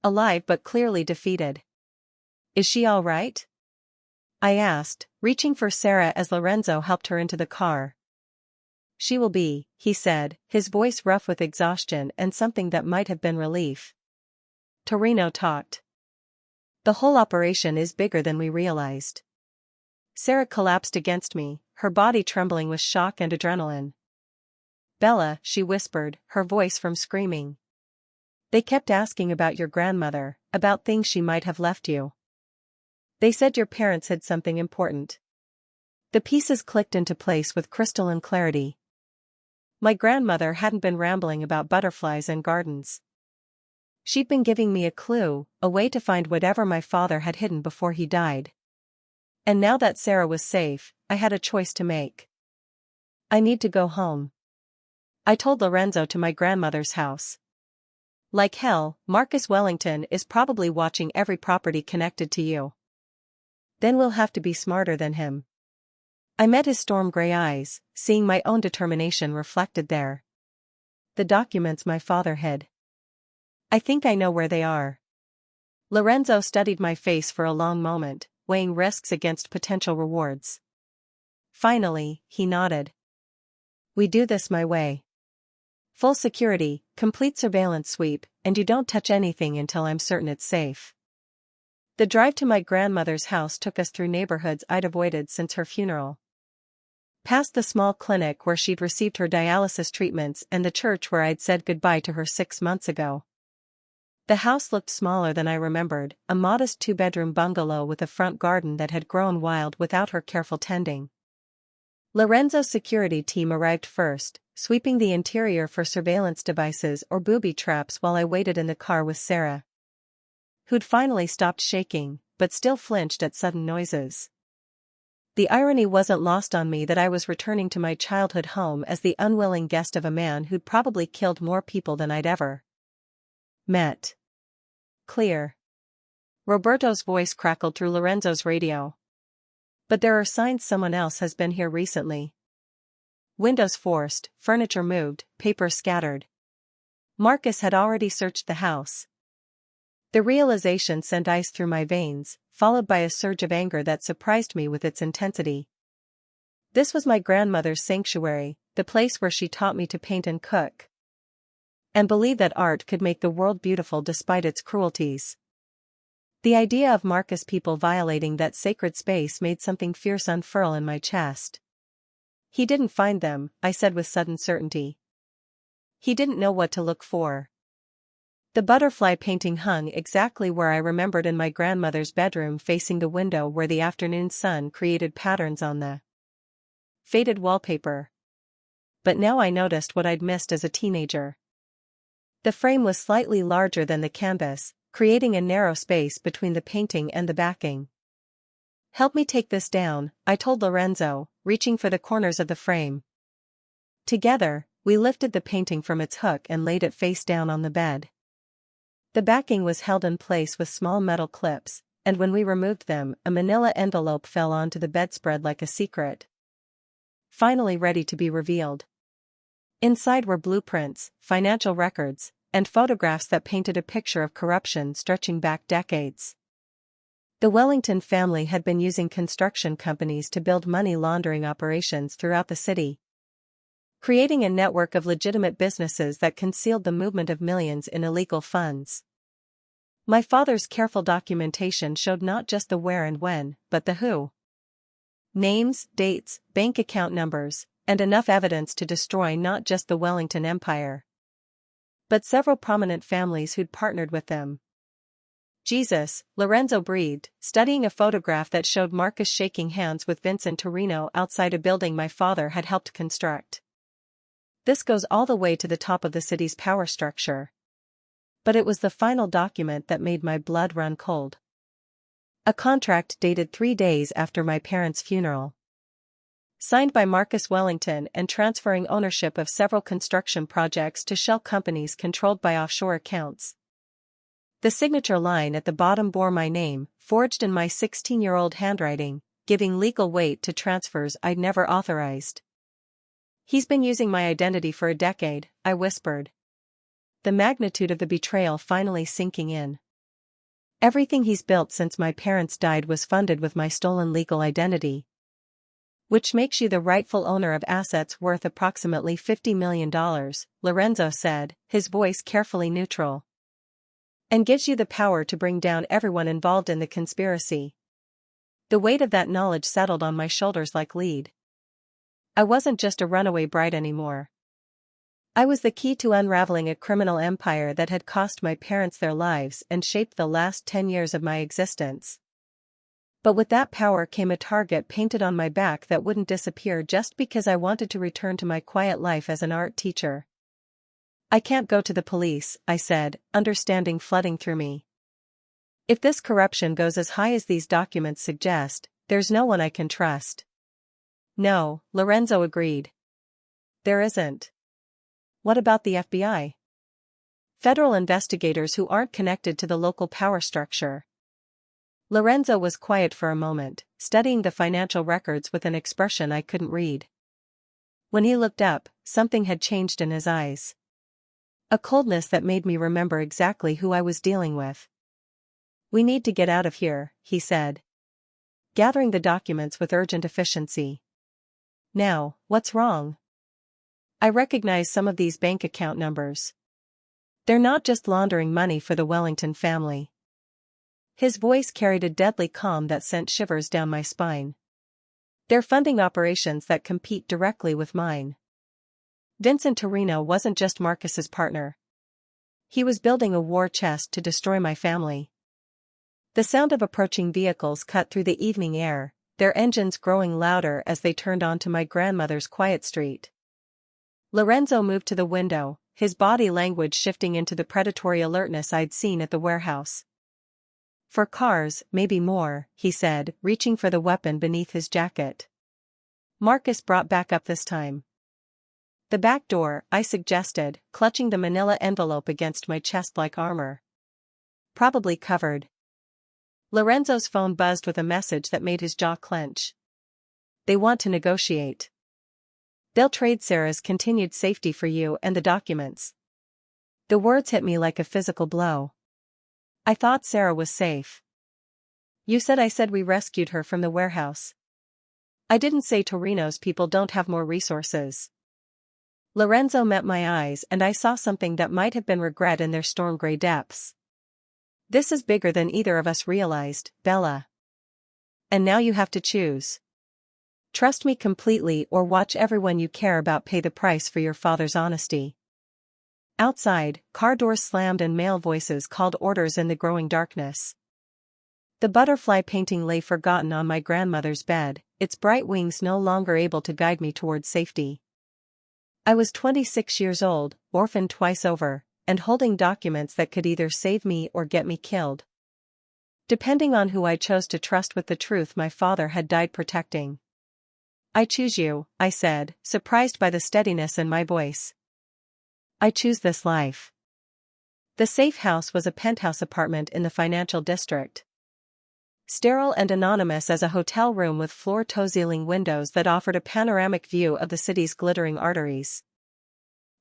Alive but clearly defeated. "Is she all right?" I asked, reaching for Sarah as Lorenzo helped her into the car. "She will be," he said, his voice rough with exhaustion and something that might have been relief. Torino talked. "The whole operation is bigger than we realized." Sarah collapsed against me, her body trembling with shock and adrenaline. "Bella," she whispered, her voice from screaming. "They kept asking about your grandmother, about things she might have left you. They said your parents hid something important." The pieces clicked into place with crystalline clarity. My grandmother hadn't been rambling about butterflies and gardens. She'd been giving me a clue, a way to find whatever my father had hidden before he died. And now that Sarah was safe, I had a choice to make. I need to go home, I told Lorenzo, to my grandmother's house. Like hell, Marcus Wellington is probably watching every property connected to you. Then we'll have to be smarter than him. I met his storm gray eyes, seeing my own determination reflected there. The documents my father hid. I think I know where they are. Lorenzo studied my face for a long moment, weighing risks against potential rewards. Finally, he nodded. We do this my way. Full security, complete surveillance sweep, and you don't touch anything until I'm certain it's safe. The drive to my grandmother's house took us through neighborhoods I'd avoided since her funeral. Past the small clinic where she'd received her dialysis treatments and the church where I'd said goodbye to her 6 months ago. The house looked smaller than I remembered, a modest 2-bedroom bungalow with a front garden that had grown wild without her careful tending. Lorenzo's security team arrived first, sweeping the interior for surveillance devices or booby traps while I waited in the car with Sarah, who'd finally stopped shaking, but still flinched at sudden noises. The irony wasn't lost on me that I was returning to my childhood home as the unwilling guest of a man who'd probably killed more people than I'd ever met. Clear. Roberto's voice crackled through Lorenzo's radio. But there are signs someone else has been here recently. Windows forced, furniture moved, paper scattered. Marcus had already searched the house. The realization sent ice through my veins, followed by a surge of anger that surprised me with its intensity. This was my grandmother's sanctuary, the place where she taught me to paint and cook, and believed that art could make the world beautiful despite its cruelties. The idea of Marcus people violating that sacred space made something fierce unfurl in my chest. He didn't find them, I said with sudden certainty. He didn't know what to look for. The butterfly painting hung exactly where I remembered, in my grandmother's bedroom facing the window where the afternoon sun created patterns on the faded wallpaper. But now I noticed what I'd missed as a teenager. The frame was slightly larger than the canvas, creating a narrow space between the painting and the backing. Help me take this down, I told Lorenzo, reaching for the corners of the frame. Together, we lifted the painting from its hook and laid it face down on the bed. The backing was held in place with small metal clips, and when we removed them, a manila envelope fell onto the bedspread like a secret, finally ready to be revealed. Inside were blueprints, financial records, and photographs that painted a picture of corruption stretching back decades. The Wellington family had been using construction companies to build money laundering operations throughout the city, creating a network of legitimate businesses that concealed the movement of millions in illegal funds. My father's careful documentation showed not just the where and when, but the who. Names, dates, bank account numbers, and enough evidence to destroy not just the Wellington Empire, but several prominent families who'd partnered with them. Jesus, Lorenzo breathed, studying a photograph that showed Marcus shaking hands with Vincent Torino outside a building my father had helped construct. This goes all the way to the top of the city's power structure. But it was the final document that made my blood run cold. A contract dated 3 days after my parents' funeral, signed by Marcus Wellington and transferring ownership of several construction projects to shell companies controlled by offshore accounts. The signature line at the bottom bore my name, forged in my 16-year-old handwriting, giving legal weight to transfers I'd never authorized. He's been using my identity for a decade, I whispered, the magnitude of the betrayal finally sinking in. Everything he's built since my parents died was funded with my stolen legal identity, which makes you the rightful owner of assets worth approximately $50 million, Lorenzo said, his voice carefully neutral, and gives you the power to bring down everyone involved in the conspiracy. The weight of that knowledge settled on my shoulders like lead. I wasn't just a runaway bride anymore. I was the key to unraveling a criminal empire that had cost my parents their lives and shaped the last 10 years of my existence. But with that power came a target painted on my back that wouldn't disappear just because I wanted to return to my quiet life as an art teacher. I can't go to the police, I said, understanding flooding through me. If this corruption goes as high as these documents suggest, there's no one I can trust. No, Lorenzo agreed. There isn't. What about the FBI? Federal investigators who aren't connected to the local power structure. Lorenzo was quiet for a moment, studying the financial records with an expression I couldn't read. When he looked up, something had changed in his eyes. A coldness that made me remember exactly who I was dealing with. We need to get out of here, he said, gathering the documents with urgent efficiency. Now, what's wrong? I recognize some of these bank account numbers. They're not just laundering money for the Wellington family. His voice carried a deadly calm that sent shivers down my spine. They're funding operations that compete directly with mine. Vincent Torino wasn't just Marcus's partner. He was building a war chest to destroy my family. The sound of approaching vehicles cut through the evening air, their engines growing louder as they turned onto my grandmother's quiet street. Lorenzo moved to the window, his body language shifting into the predatory alertness I'd seen at the warehouse. For cars, maybe more, he said, reaching for the weapon beneath his jacket. Marcus brought back up this time. The back door, I suggested, clutching the manila envelope against my chest like armor. Probably covered. Lorenzo's phone buzzed with a message that made his jaw clench. They want to negotiate. They'll trade Sarah's continued safety for you and the documents. The words hit me like a physical blow. I thought Sarah was safe. You said I said we rescued her from the warehouse. I didn't say Torino's people don't have more resources. Lorenzo met my eyes and I saw something that might have been regret in their storm gray depths. This is bigger than either of us realized, Bella. And now you have to choose. Trust me completely or watch everyone you care about pay the price for your father's honesty. Outside, car doors slammed and male voices called orders in the growing darkness. The butterfly painting lay forgotten on my grandmother's bed, its bright wings no longer able to guide me towards safety. I was 26 years old, orphaned twice over, and holding documents that could either save me or get me killed. Depending on who I chose to trust with the truth my father had died protecting. I choose you, I said, surprised by the steadiness in my voice. I choose this life. The safe house was a penthouse apartment in the financial district. Sterile and anonymous as a hotel room with floor-to-ceiling windows that offered a panoramic view of the city's glittering arteries.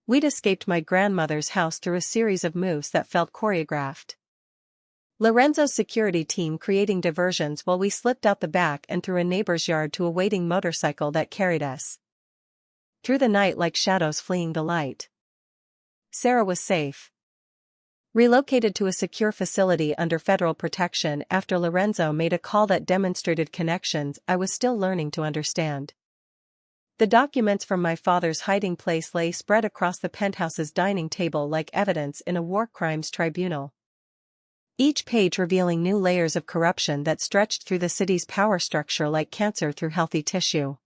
We'd escaped my grandmother's house through a series of moves that felt choreographed. Lorenzo's security team creating diversions while we slipped out the back and through a neighbor's yard to a waiting motorcycle that carried us through the night like shadows fleeing the light. Sarah was safe. Relocated to a secure facility under federal protection after Lorenzo made a call that demonstrated connections I was still learning to understand. The documents from my father's hiding place lay spread across the penthouse's dining table like evidence in a war crimes tribunal. Each page revealing new layers of corruption that stretched through the city's power structure like cancer through healthy tissue.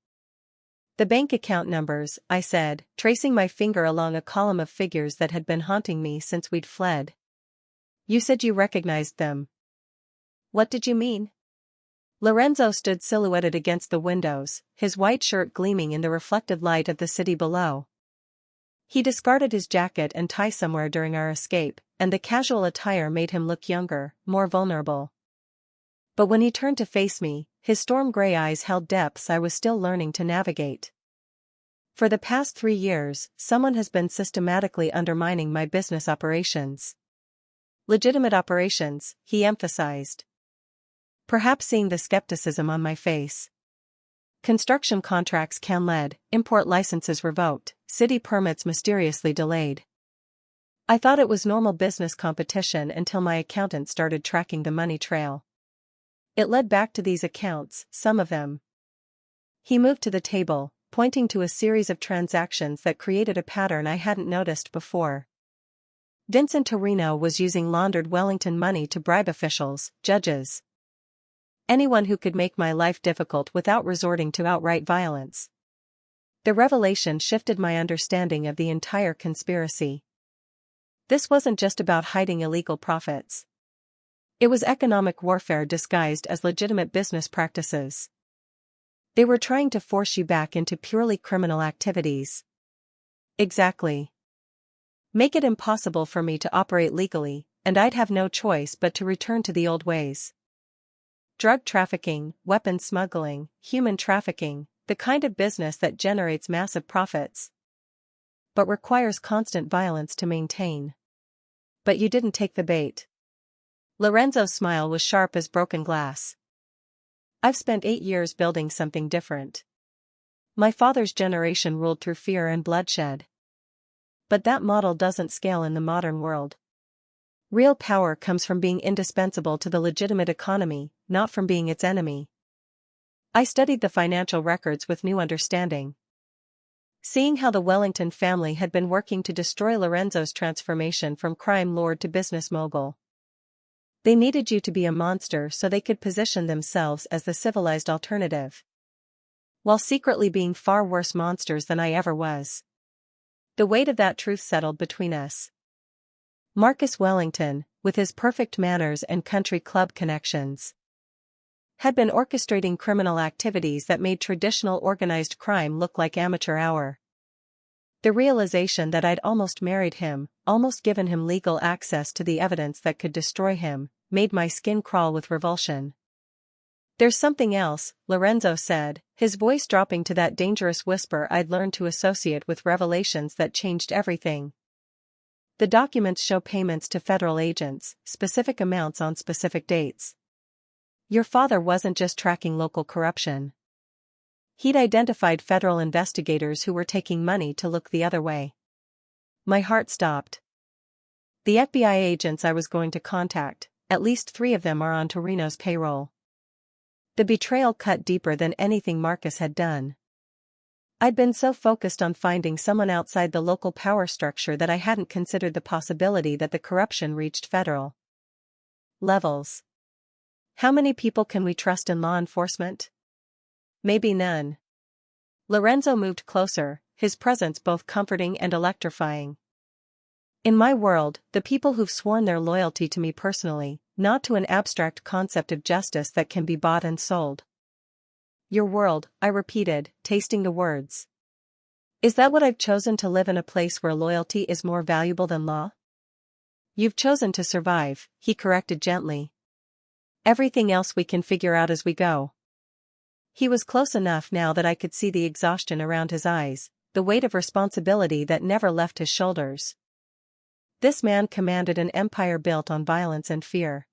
The bank account numbers, I said, tracing my finger along a column of figures that had been haunting me since we'd fled. You said you recognized them. What did you mean? Lorenzo stood silhouetted against the windows, his white shirt gleaming in the reflected light of the city below. He discarded his jacket and tie somewhere during our escape, and the casual attire made him look younger, more vulnerable. But when he turned to face me, his storm gray eyes held depths I was still learning to navigate. For the past 3 years, someone has been systematically undermining my business operations. Legitimate operations, he emphasized. Perhaps seeing the skepticism on my face. Construction contracts canceled, import licenses revoked, city permits mysteriously delayed. I thought it was normal business competition until my accountant started tracking the money trail. It led back to these accounts, some of them. He moved to the table, pointing to a series of transactions that created a pattern I hadn't noticed before. Vincent Torino was using laundered Wellington money to bribe officials, judges. Anyone who could make my life difficult without resorting to outright violence. The revelation shifted my understanding of the entire conspiracy. This wasn't just about hiding illegal profits. It was economic warfare disguised as legitimate business practices. They were trying to force you back into purely criminal activities. Exactly. Make it impossible for me to operate legally, and I'd have no choice but to return to the old ways. Drug trafficking, weapon smuggling, human trafficking, the kind of business that generates massive profits, but requires constant violence to maintain. But you didn't take the bait. Lorenzo's smile was sharp as broken glass. I've spent 8 years building something different. My father's generation ruled through fear and bloodshed. But that model doesn't scale in the modern world. Real power comes from being indispensable to the legitimate economy, not from being its enemy. I studied the financial records with new understanding. Seeing how the Wellington family had been working to destroy Lorenzo's transformation from crime lord to business mogul. They needed you to be a monster so they could position themselves as the civilized alternative, while secretly being far worse monsters than I ever was. The weight of that truth settled between us. Marcus Wellington, with his perfect manners and country club connections, had been orchestrating criminal activities that made traditional organized crime look like amateur hour. The realization that I'd almost married him, almost given him legal access to the evidence that could destroy him, made my skin crawl with revulsion. There's something else, Lorenzo said, his voice dropping to that dangerous whisper I'd learned to associate with revelations that changed everything. The documents show payments to federal agents, specific amounts on specific dates. Your father wasn't just tracking local corruption. He'd identified federal investigators who were taking money to look the other way. My heart stopped. The FBI agents I was going to contact, at least 3 of them are on Torino's payroll. The betrayal cut deeper than anything Marcus had done. I'd been so focused on finding someone outside the local power structure that I hadn't considered the possibility that the corruption reached federal levels. How many people can we trust in law enforcement? Maybe none. Lorenzo moved closer, his presence both comforting and electrifying. In my world, the people who've sworn their loyalty to me personally, not to an abstract concept of justice that can be bought and sold. Your world, I repeated, tasting the words. Is that what I've chosen, to live in a place where loyalty is more valuable than law? You've chosen to survive, he corrected gently. Everything else we can figure out as we go. He was close enough now that I could see the exhaustion around his eyes, the weight of responsibility that never left his shoulders. This man commanded an empire built on violence and fear.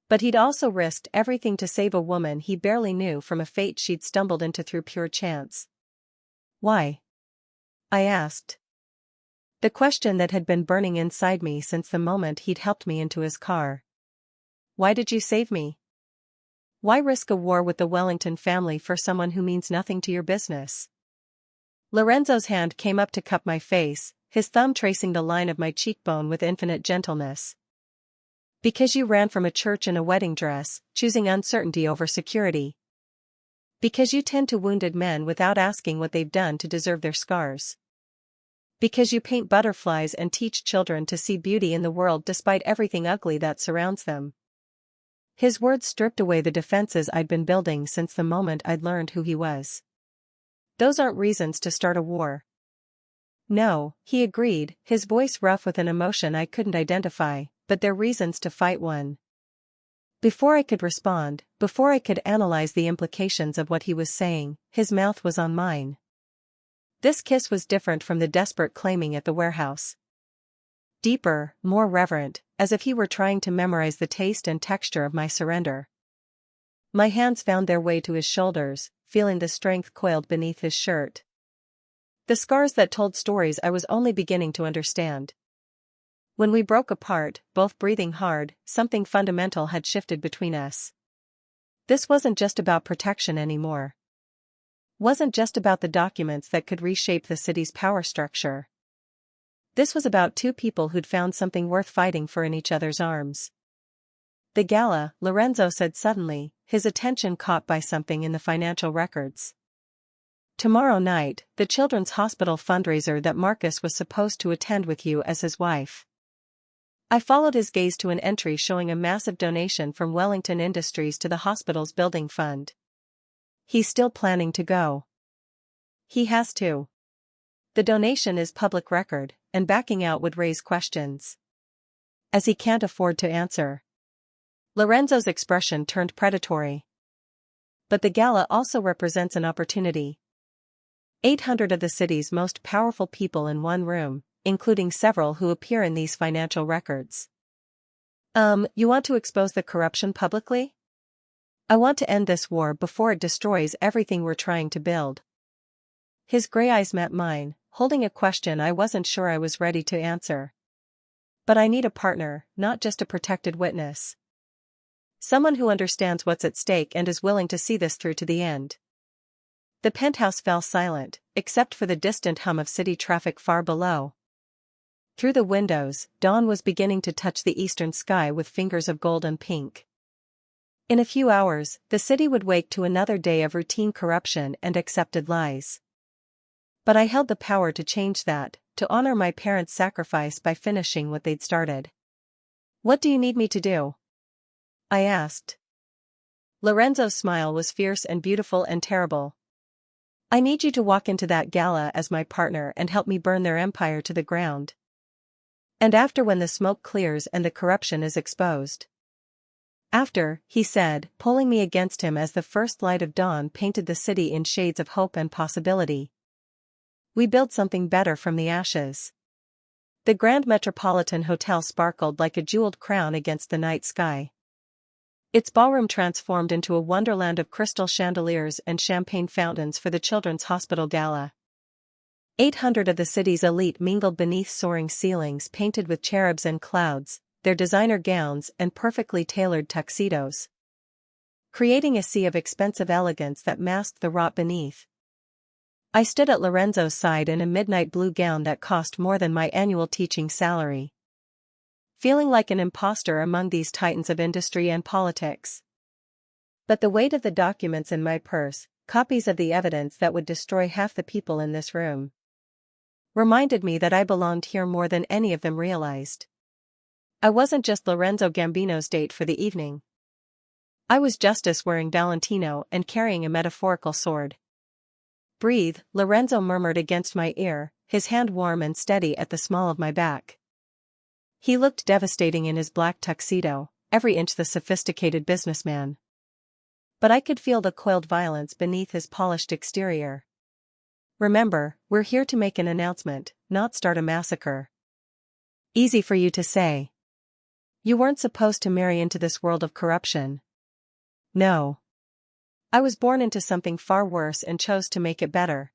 But he'd also risked everything to save a woman he barely knew from a fate she'd stumbled into through pure chance. Why? I asked. The question that had been burning inside me since the moment he'd helped me into his car. Why did you save me? Why risk a war with the Wellington family for someone who means nothing to your business? Lorenzo's hand came up to cup my face, his thumb tracing the line of my cheekbone with infinite gentleness. Because you ran from a church in a wedding dress, choosing uncertainty over security. Because you tend to wounded men without asking what they've done to deserve their scars. Because you paint butterflies and teach children to see beauty in the world despite everything ugly that surrounds them. His words stripped away the defenses I'd been building since the moment I'd learned who he was. Those aren't reasons to start a war. No, he agreed, his voice rough with an emotion I couldn't identify, but they're reasons to fight one. Before I could respond, before I could analyze the implications of what he was saying, his mouth was on mine. This kiss was different from the desperate claiming at the warehouse. Deeper, more reverent, as if he were trying to memorize the taste and texture of my surrender. My hands found their way to his shoulders, feeling the strength coiled beneath his shirt. The scars that told stories I was only beginning to understand. When we broke apart, both breathing hard, something fundamental had shifted between us. This wasn't just about protection anymore. Wasn't just about the documents that could reshape the city's power structure. This was about 2 people who'd found something worth fighting for in each other's arms. The gala, Lorenzo said suddenly, his attention caught by something in the financial records. Tomorrow night, the Children's Hospital fundraiser that Marcus was supposed to attend with you as his wife. I followed his gaze to an entry showing a massive donation from Wellington Industries to the hospital's building fund. He's still planning to go. He has to. The donation is public record, and backing out would raise questions. As he can't afford to answer. Lorenzo's expression turned predatory. But the gala also represents an opportunity. 800 of the city's most powerful people in one room, including several who appear in these financial records. You want to expose the corruption publicly? I want to end this war before it destroys everything we're trying to build. His gray eyes met mine, holding a question I wasn't sure I was ready to answer. But I need a partner, not just a protected witness. Someone who understands what's at stake and is willing to see this through to the end. The penthouse fell silent, except for the distant hum of city traffic far below. Through the windows, dawn was beginning to touch the eastern sky with fingers of gold and pink. In a few hours, the city would wake to another day of routine corruption and accepted lies. But I held the power to change that, to honor my parents' sacrifice by finishing what they'd started. What do you need me to do? I asked. Lorenzo's smile was fierce and beautiful and terrible. I need you to walk into that gala as my partner and help me burn their empire to the ground. And after, when the smoke clears and the corruption is exposed. After, he said, pulling me against him as the first light of dawn painted the city in shades of hope and possibility. We build something better from the ashes. The Grand Metropolitan Hotel sparkled like a jeweled crown against the night sky. Its ballroom transformed into a wonderland of crystal chandeliers and champagne fountains for the Children's Hospital Gala. 800 of the city's elite mingled beneath soaring ceilings painted with cherubs and clouds, their designer gowns and perfectly tailored tuxedos, creating a sea of expensive elegance that masked the rot beneath. I stood at Lorenzo's side in a midnight blue gown that cost more than my annual teaching salary. Feeling like an imposter among these titans of industry and politics. But the weight of the documents in my purse, copies of the evidence that would destroy half the people in this room, reminded me that I belonged here more than any of them realized. I wasn't just Lorenzo Gambino's date for the evening. I was Justice wearing Valentino and carrying a metaphorical sword. Breathe, Lorenzo murmured against my ear, his hand warm and steady at the small of my back. He looked devastating in his black tuxedo, every inch the sophisticated businessman. But I could feel the coiled violence beneath his polished exterior. Remember, we're here to make an announcement, not start a massacre. Easy for you to say. You weren't supposed to marry into this world of corruption. No. I was born into something far worse and chose to make it better.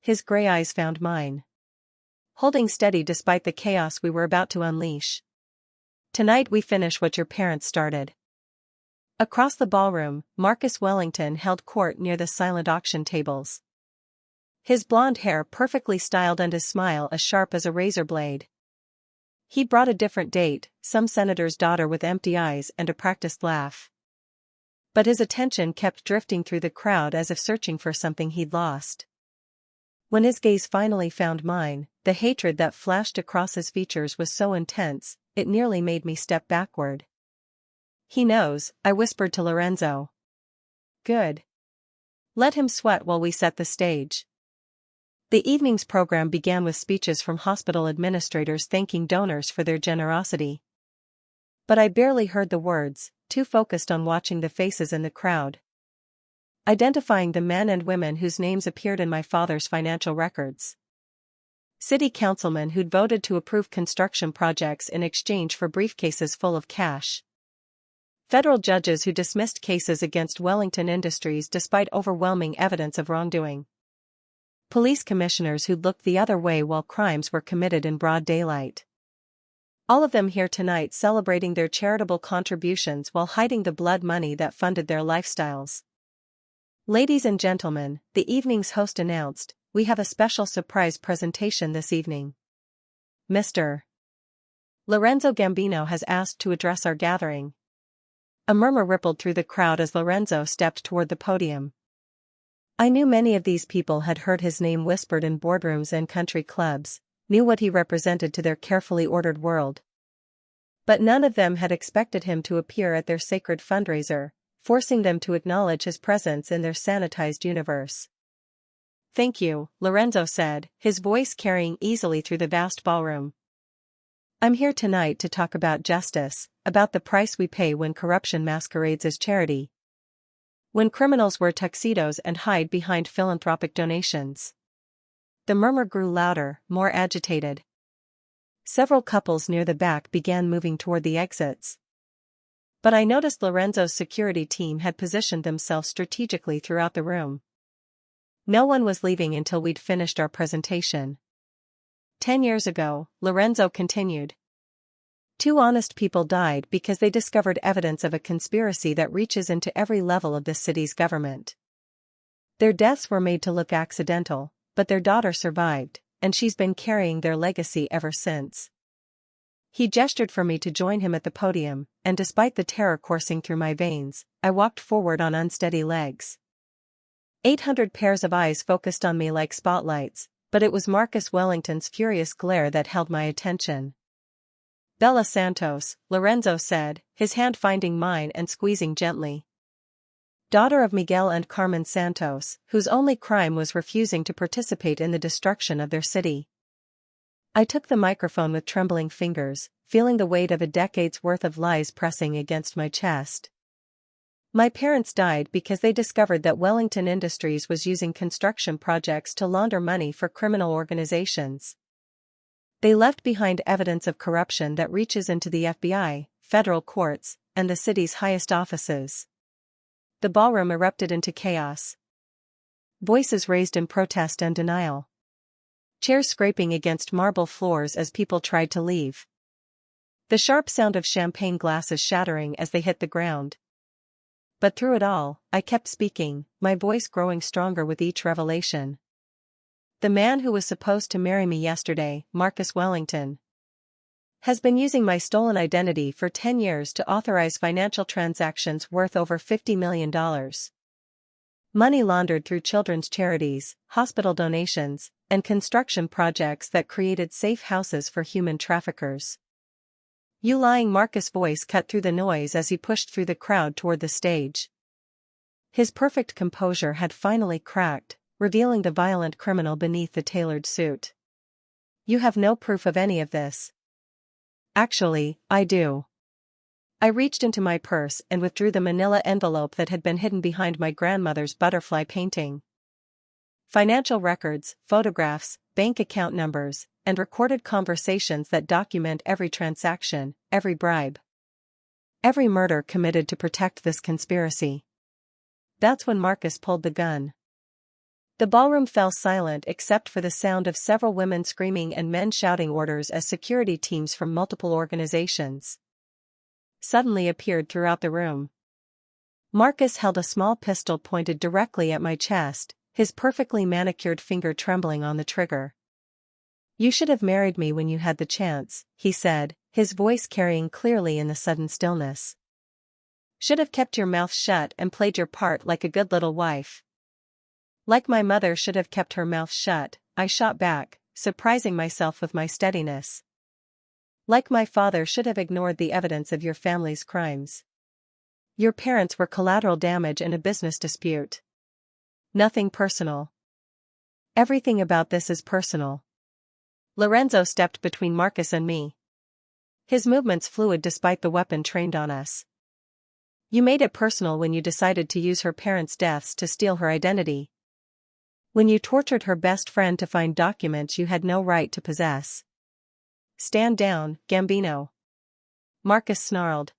His gray eyes found mine, holding steady despite the chaos we were about to unleash. Tonight we finish what your parents started. Across the ballroom, Marcus Wellington held court near the silent auction tables. His blonde hair perfectly styled and his smile as sharp as a razor blade. He brought a different date, some senator's daughter with empty eyes and a practiced laugh. But his attention kept drifting through the crowd as if searching for something he'd lost. When his gaze finally found mine, the hatred that flashed across his features was so intense, it nearly made me step backward. He knows, I whispered to Lorenzo. Good. Let him sweat while we set the stage. The evening's program began with speeches from hospital administrators thanking donors for their generosity. But I barely heard the words, too focused on watching the faces in the crowd. Identifying the men and women whose names appeared in my father's financial records. City councilmen who'd voted to approve construction projects in exchange for briefcases full of cash. Federal judges who dismissed cases against Wellington Industries despite overwhelming evidence of wrongdoing. Police commissioners who'd looked the other way while crimes were committed in broad daylight. All of them here tonight celebrating their charitable contributions while hiding the blood money that funded their lifestyles. Ladies and gentlemen, the evening's host announced, we have a special surprise presentation this evening. Mr. Lorenzo Gambino has asked to address our gathering. A murmur rippled through the crowd as Lorenzo stepped toward the podium. I knew many of these people had heard his name whispered in boardrooms and country clubs, knew what he represented to their carefully ordered world. But none of them had expected him to appear at their sacred fundraiser, forcing them to acknowledge his presence in their sanitized universe. "Thank you," Lorenzo said, his voice carrying easily through the vast ballroom. "I'm here tonight to talk about justice, about the price we pay when corruption masquerades as charity. When criminals wear tuxedos and hide behind philanthropic donations." The murmur grew louder, more agitated. Several couples near the back began moving toward the exits. But I noticed Lorenzo's security team had positioned themselves strategically throughout the room. No one was leaving until we'd finished our presentation. 10 years ago, Lorenzo continued. 2 honest people died because they discovered evidence of a conspiracy that reaches into every level of this city's government. Their deaths were made to look accidental, but their daughter survived, and she's been carrying their legacy ever since. He gestured for me to join him at the podium, and despite the terror coursing through my veins, I walked forward on unsteady legs. 800 pairs of eyes focused on me like spotlights, but it was Marcus Wellington's furious glare that held my attention. "Bella Santos," Lorenzo said, his hand finding mine and squeezing gently. "Daughter of Miguel and Carmen Santos, whose only crime was refusing to participate in the destruction of their city." I took the microphone with trembling fingers, feeling the weight of a decade's worth of lies pressing against my chest. "My parents died because they discovered that Wellington Industries was using construction projects to launder money for criminal organizations. They left behind evidence of corruption that reaches into the FBI, federal courts, and the city's highest offices." The ballroom erupted into chaos. Voices raised in protest and denial. Chairs scraping against marble floors as people tried to leave. The sharp sound of champagne glasses shattering as they hit the ground. But through it all, I kept speaking, my voice growing stronger with each revelation. "The man who was supposed to marry me yesterday, Marcus Wellington, has been using my stolen identity for 10 years to authorize financial transactions worth over $50 million. Money laundered through children's charities, hospital donations, and construction projects that created safe houses for human traffickers." "You lying," Marcus' voice cut through the noise as he pushed through the crowd toward the stage. His perfect composure had finally cracked, revealing the violent criminal beneath the tailored suit. "You have no proof of any of this." "Actually, I do." I reached into my purse and withdrew the manila envelope that had been hidden behind my grandmother's butterfly painting. Financial records, photographs, bank account numbers, and recorded conversations that document every transaction, every bribe, every murder committed to protect this conspiracy. That's when Marcus pulled the gun. The ballroom fell silent except for the sound of several women screaming and men shouting orders as security teams from multiple organizations suddenly appeared throughout the room. Marcus held a small pistol pointed directly at my chest, his perfectly manicured finger trembling on the trigger. "You should have married me when you had the chance," he said, his voice carrying clearly in the sudden stillness. "Should have kept your mouth shut and played your part like a good little wife." "Like my mother should have kept her mouth shut," I shot back, surprising myself with my steadiness. "Like my father should have ignored the evidence of your family's crimes. Your parents were collateral damage in a business dispute. Nothing personal." "Everything about this is personal." Lorenzo stepped between Marcus and me. His movements fluid despite the weapon trained on us. "You made it personal when you decided to use her parents' deaths to steal her identity. When you tortured her best friend to find documents you had no right to possess." "Stand down, Gambino," Marcus snarled.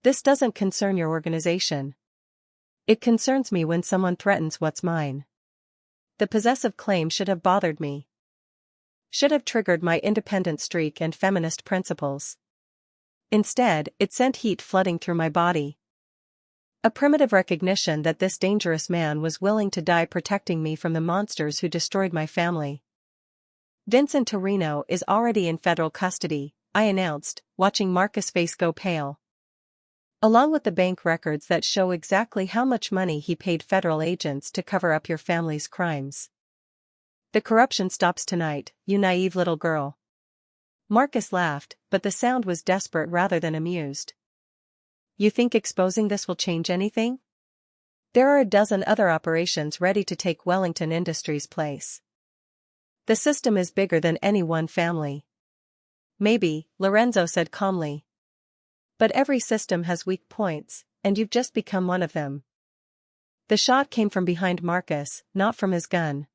"This doesn't concern your organization. It concerns me when someone threatens what's mine." The possessive claim should have bothered me. Should have triggered my independent streak and feminist principles. Instead, it sent heat flooding through my body. A primitive recognition that this dangerous man was willing to die protecting me from the monsters who destroyed my family. "Vincent Torino is already in federal custody," I announced, watching Marcus' face go pale. "Along with the bank records that show exactly how much money he paid federal agents to cover up your family's crimes. The corruption stops tonight, you naive little girl." Marcus laughed, but the sound was desperate rather than amused. You think exposing this will change anything? There are a dozen other operations ready to take Wellington Industries' place. The system is bigger than any one family. Maybe, Lorenzo said calmly. But every system has weak points, and you've just become one of them. The shot came from behind Marcus, not from his gun.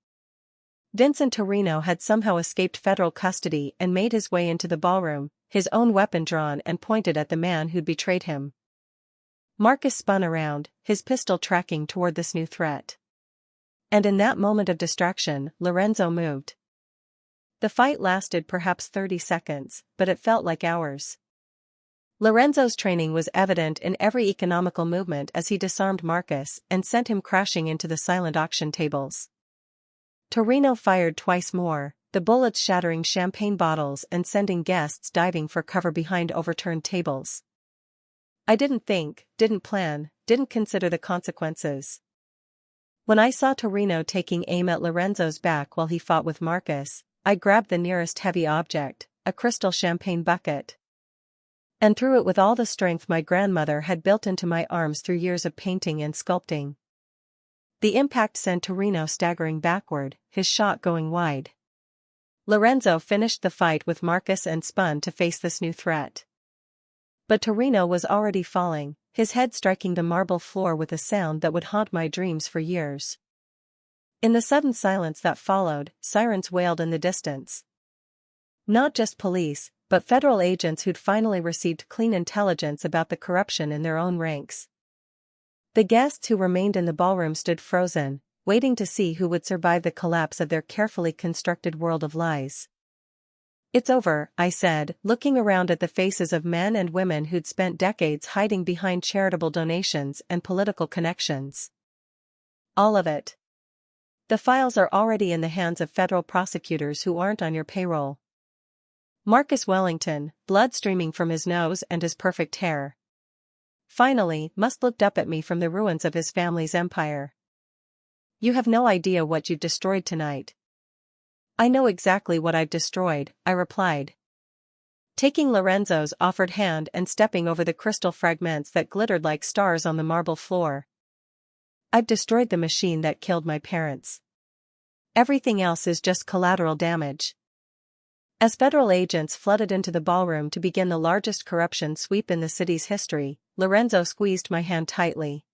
Vincent Torino had somehow escaped federal custody and made his way into the ballroom, his own weapon drawn and pointed at the man who'd betrayed him. Marcus spun around, his pistol tracking toward this new threat. And in that moment of distraction, Lorenzo moved. The fight lasted perhaps 30 seconds, but it felt like hours. Lorenzo's training was evident in every economical movement as he disarmed Marcus and sent him crashing into the silent auction tables. Torino fired twice more, the bullets shattering champagne bottles and sending guests diving for cover behind overturned tables. I didn't think, didn't plan, didn't consider the consequences. When I saw Torino taking aim at Lorenzo's back while he fought with Marcus, I grabbed the nearest heavy object, a crystal champagne bucket, and threw it with all the strength my grandmother had built into my arms through years of painting and sculpting. The impact sent Torino staggering backward, his shot going wide. Lorenzo finished the fight with Marcus and spun to face this new threat. But Torino was already falling, his head striking the marble floor with a sound that would haunt my dreams for years. In the sudden silence that followed, sirens wailed in the distance. Not just police, but federal agents who'd finally received clean intelligence about the corruption in their own ranks. The guests who remained in the ballroom stood frozen, waiting to see who would survive the collapse of their carefully constructed world of lies. It's over, I said, looking around at the faces of men and women who'd spent decades hiding behind charitable donations and political connections. All of it. The files are already in the hands of federal prosecutors who aren't on your payroll. Marcus Wellington, blood streaming from his nose and his perfect hair, finally looked up at me from the ruins of his family's empire. You have no idea what you've destroyed tonight. I know exactly what I've destroyed, I replied, taking Lorenzo's offered hand and stepping over the crystal fragments that glittered like stars on the marble floor. I've destroyed the machine that killed my parents. Everything else is just collateral damage. As federal agents flooded into the ballroom to begin the largest corruption sweep in the city's history, Lorenzo squeezed my hand tightly.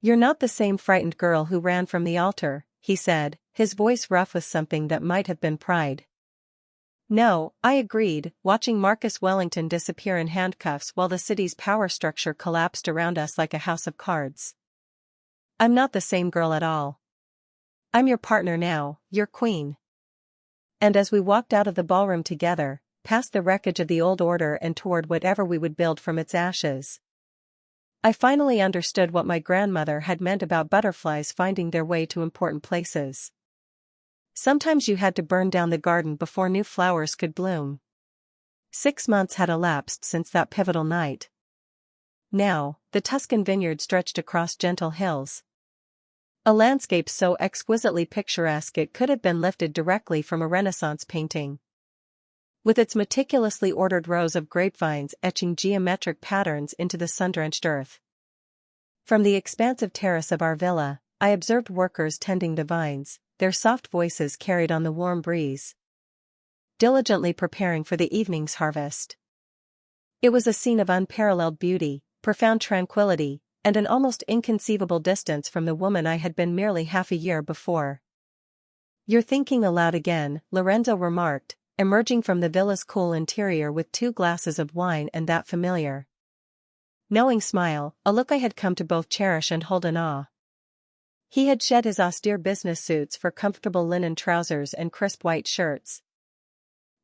You're not the same frightened girl who ran from the altar, he said, his voice rough with something that might have been pride. No, I agreed, watching Marcus Wellington disappear in handcuffs while the city's power structure collapsed around us like a house of cards. I'm not the same girl at all. I'm your partner now, your queen. And as we walked out of the ballroom together, past the wreckage of the old order and toward whatever we would build from its ashes, I finally understood what my grandmother had meant about butterflies finding their way to important places. Sometimes you had to burn down the garden before new flowers could bloom. 6 months had elapsed since that pivotal night. Now, the Tuscan vineyard stretched across gentle hills. A landscape so exquisitely picturesque it could have been lifted directly from a Renaissance painting. With its meticulously ordered rows of grapevines etching geometric patterns into the sun-drenched earth. From the expansive terrace of our villa, I observed workers tending the vines, their soft voices carried on the warm breeze, diligently preparing for the evening's harvest. It was a scene of unparalleled beauty, profound tranquility, and an almost inconceivable distance from the woman I had been merely half a year before. You're thinking aloud again, Lorenzo remarked, emerging from the villa's cool interior with 2 glasses of wine and that familiar, knowing smile, a look I had come to both cherish and hold in awe. He had shed his austere business suits for comfortable linen trousers and crisp white shirts,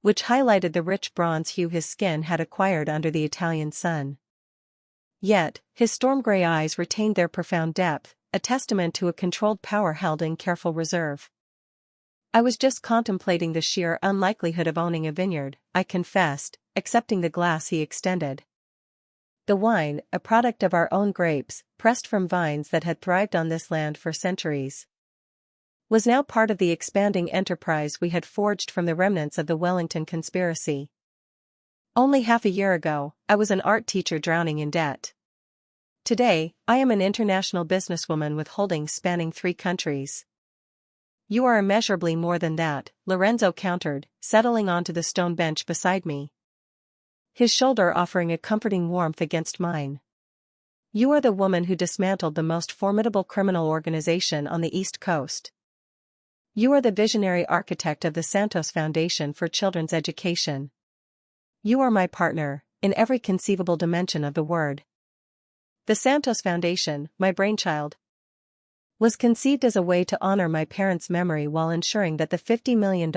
which highlighted the rich bronze hue his skin had acquired under the Italian sun. Yet, his storm-gray eyes retained their profound depth, a testament to a controlled power held in careful reserve. I was just contemplating the sheer unlikelihood of owning a vineyard, I confessed, accepting the glass he extended. The wine, a product of our own grapes, pressed from vines that had thrived on this land for centuries. was now part of the expanding enterprise we had forged from the remnants of the Wellington conspiracy. Only half a year ago, I was an art teacher drowning in debt. Today, I am an international businesswoman with holdings spanning 3 countries. You are immeasurably more than that, Lorenzo countered, settling onto the stone bench beside me, his shoulder offering a comforting warmth against mine. You are the woman who dismantled the most formidable criminal organization on the East Coast. You are the visionary architect of the Santos Foundation for Children's Education. You are my partner, in every conceivable dimension of the word. The Santos Foundation, my brainchild, was conceived as a way to honor my parents' memory while ensuring that the $50 million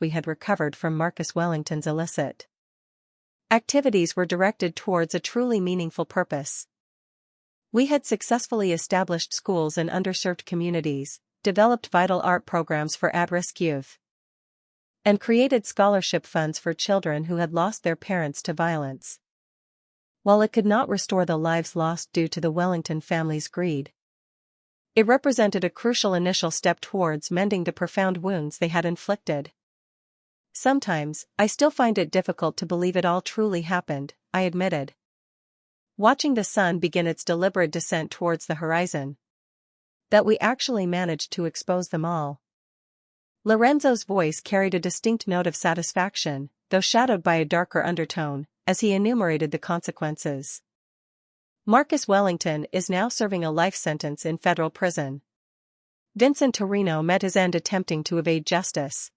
we had recovered from Marcus Wellington's illicit activities were directed towards a truly meaningful purpose. We had successfully established schools in underserved communities, developed vital art programs for at-risk youth, and created scholarship funds for children who had lost their parents to violence. While it could not restore the lives lost due to the Wellington family's greed, it represented a crucial initial step towards mending the profound wounds they had inflicted. Sometimes, I still find it difficult to believe it all truly happened, I admitted, watching the sun begin its deliberate descent towards the horizon. That we actually managed to expose them all. Lorenzo's voice carried a distinct note of satisfaction, though shadowed by a darker undertone, as he enumerated the consequences. Marcus Wellington is now serving a life sentence in federal prison. Vincent Torino met his end attempting to evade justice.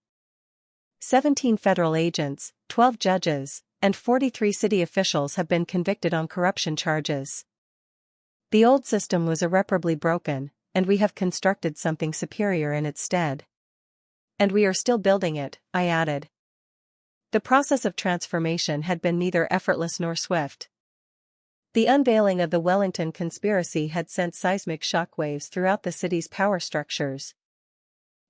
17 federal agents, 12 judges, and 43 city officials have been convicted on corruption charges. The old system was irreparably broken, and we have constructed something superior in its stead. And we are still building it, I added. The process of transformation had been neither effortless nor swift. The unveiling of the Wellington conspiracy had sent seismic shockwaves throughout the city's power structures,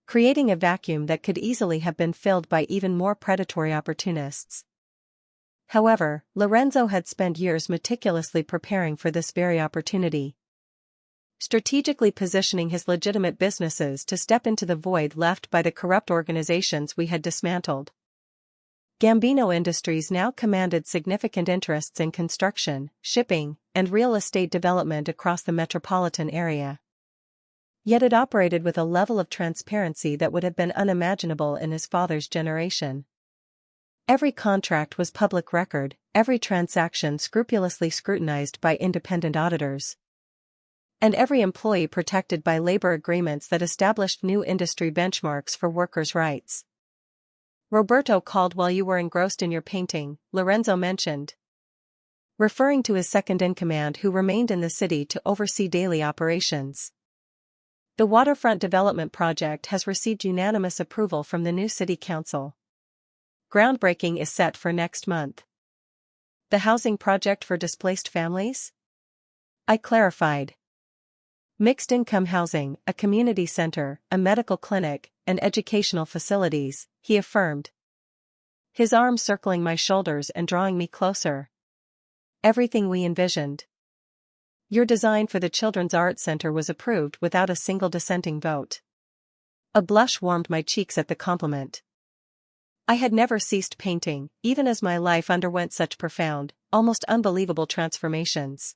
creating a vacuum that could easily have been filled by even more predatory opportunists. However, Lorenzo had spent years meticulously preparing for this very opportunity, strategically positioning his legitimate businesses to step into the void left by the corrupt organizations we had dismantled. Gambino Industries now commanded significant interests in construction, shipping, and real estate development across the metropolitan area. Yet it operated with a level of transparency that would have been unimaginable in his father's generation. Every contract was public record, every transaction scrupulously scrutinized by independent auditors, and every employee protected by labor agreements that established new industry benchmarks for workers' rights. Roberto called while you were engrossed in your painting, Lorenzo mentioned, referring to his second-in-command who remained in the city to oversee daily operations. The waterfront development project has received unanimous approval from the new city council. Groundbreaking is set for next month. The housing project for displaced families? I clarified. Mixed-income housing, a community center, a medical clinic, and educational facilities, he affirmed, his arm circling my shoulders and drawing me closer. Everything we envisioned. Your design for the Children's Art Center was approved without a single dissenting vote. A blush warmed my cheeks at the compliment. I had never ceased painting, even as my life underwent such profound, almost unbelievable transformations.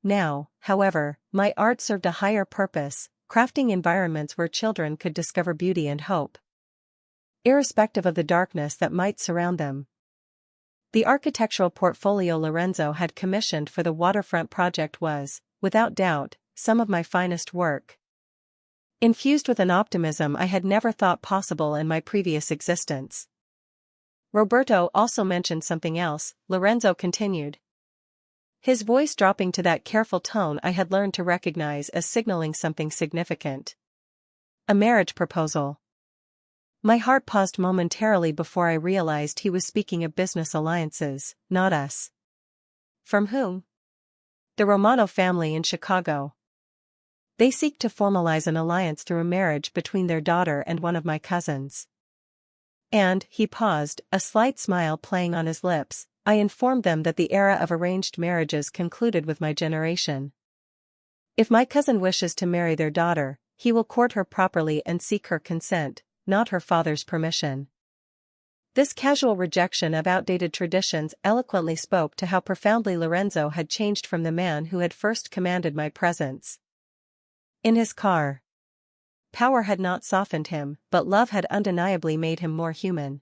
Now, however, my art served a higher purpose, crafting environments where children could discover beauty and hope, irrespective of the darkness that might surround them. The architectural portfolio Lorenzo had commissioned for the waterfront project was, without doubt, some of my finest work, infused with an optimism I had never thought possible in my previous existence. Roberto also mentioned something else, Lorenzo continued, his voice dropping to that careful tone I had learned to recognize as signaling something significant. A marriage proposal. My heart paused momentarily before I realized he was speaking of business alliances, not us. From whom? The Romano family in Chicago. They seek to formalize an alliance through a marriage between their daughter and one of my cousins. And, he paused, a slight smile playing on his lips, I informed them that the era of arranged marriages concluded with my generation. If my cousin wishes to marry their daughter, he will court her properly and seek her consent, not her father's permission. This casual rejection of outdated traditions eloquently spoke to how profoundly Lorenzo had changed from the man who had first commanded my presence. In his car, power had not softened him, but love had undeniably made him more human.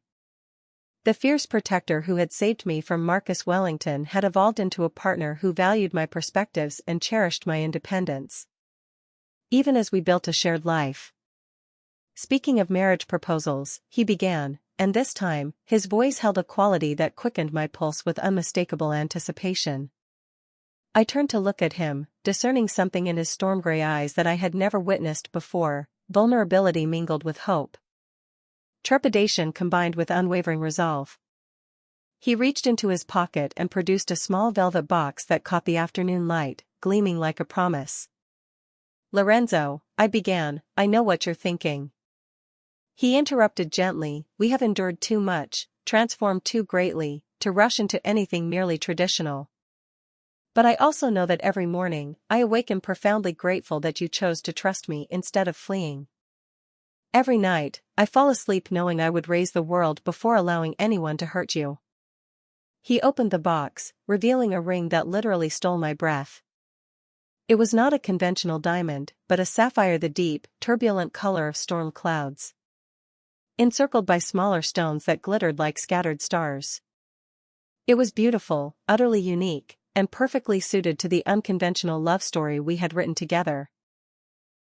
The fierce protector who had saved me from Marcus Wellington had evolved into a partner who valued my perspectives and cherished my independence. Even as we built a shared life. Speaking of marriage proposals, he began, and this time, his voice held a quality that quickened my pulse with unmistakable anticipation. I turned to look at him, discerning something in his storm-gray eyes that I had never witnessed before, vulnerability mingled with hope. Trepidation combined with unwavering resolve. He reached into his pocket and produced a small velvet box that caught the afternoon light, gleaming like a promise. "Lorenzo," I began, "I know what you're thinking." He interrupted gently, "We have endured too much, transformed too greatly, to rush into anything merely traditional. But I also know that every morning, I awaken profoundly grateful that you chose to trust me instead of fleeing. Every night, I fall asleep knowing I would raise the world before allowing anyone to hurt you." He opened the box, revealing a ring that literally stole my breath. It was not a conventional diamond, but a sapphire, the deep, turbulent color of storm clouds, encircled by smaller stones that glittered like scattered stars. It was beautiful, utterly unique, and perfectly suited to the unconventional love story we had written together.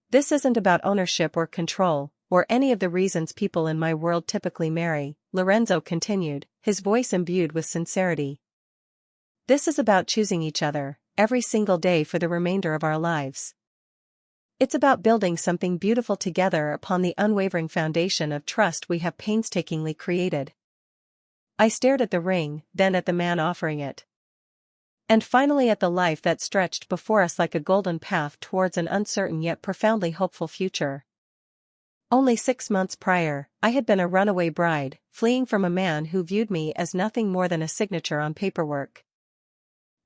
"This isn't about ownership or control, or any of the reasons people in my world typically marry," Lorenzo continued, his voice imbued with sincerity. "This is about choosing each other, every single day for the remainder of our lives. It's about building something beautiful together upon the unwavering foundation of trust we have painstakingly created." I stared at the ring, then at the man offering it. And finally at the life that stretched before us like a golden path towards an uncertain yet profoundly hopeful future. Only 6 months prior, I had been a runaway bride, fleeing from a man who viewed me as nothing more than a signature on paperwork.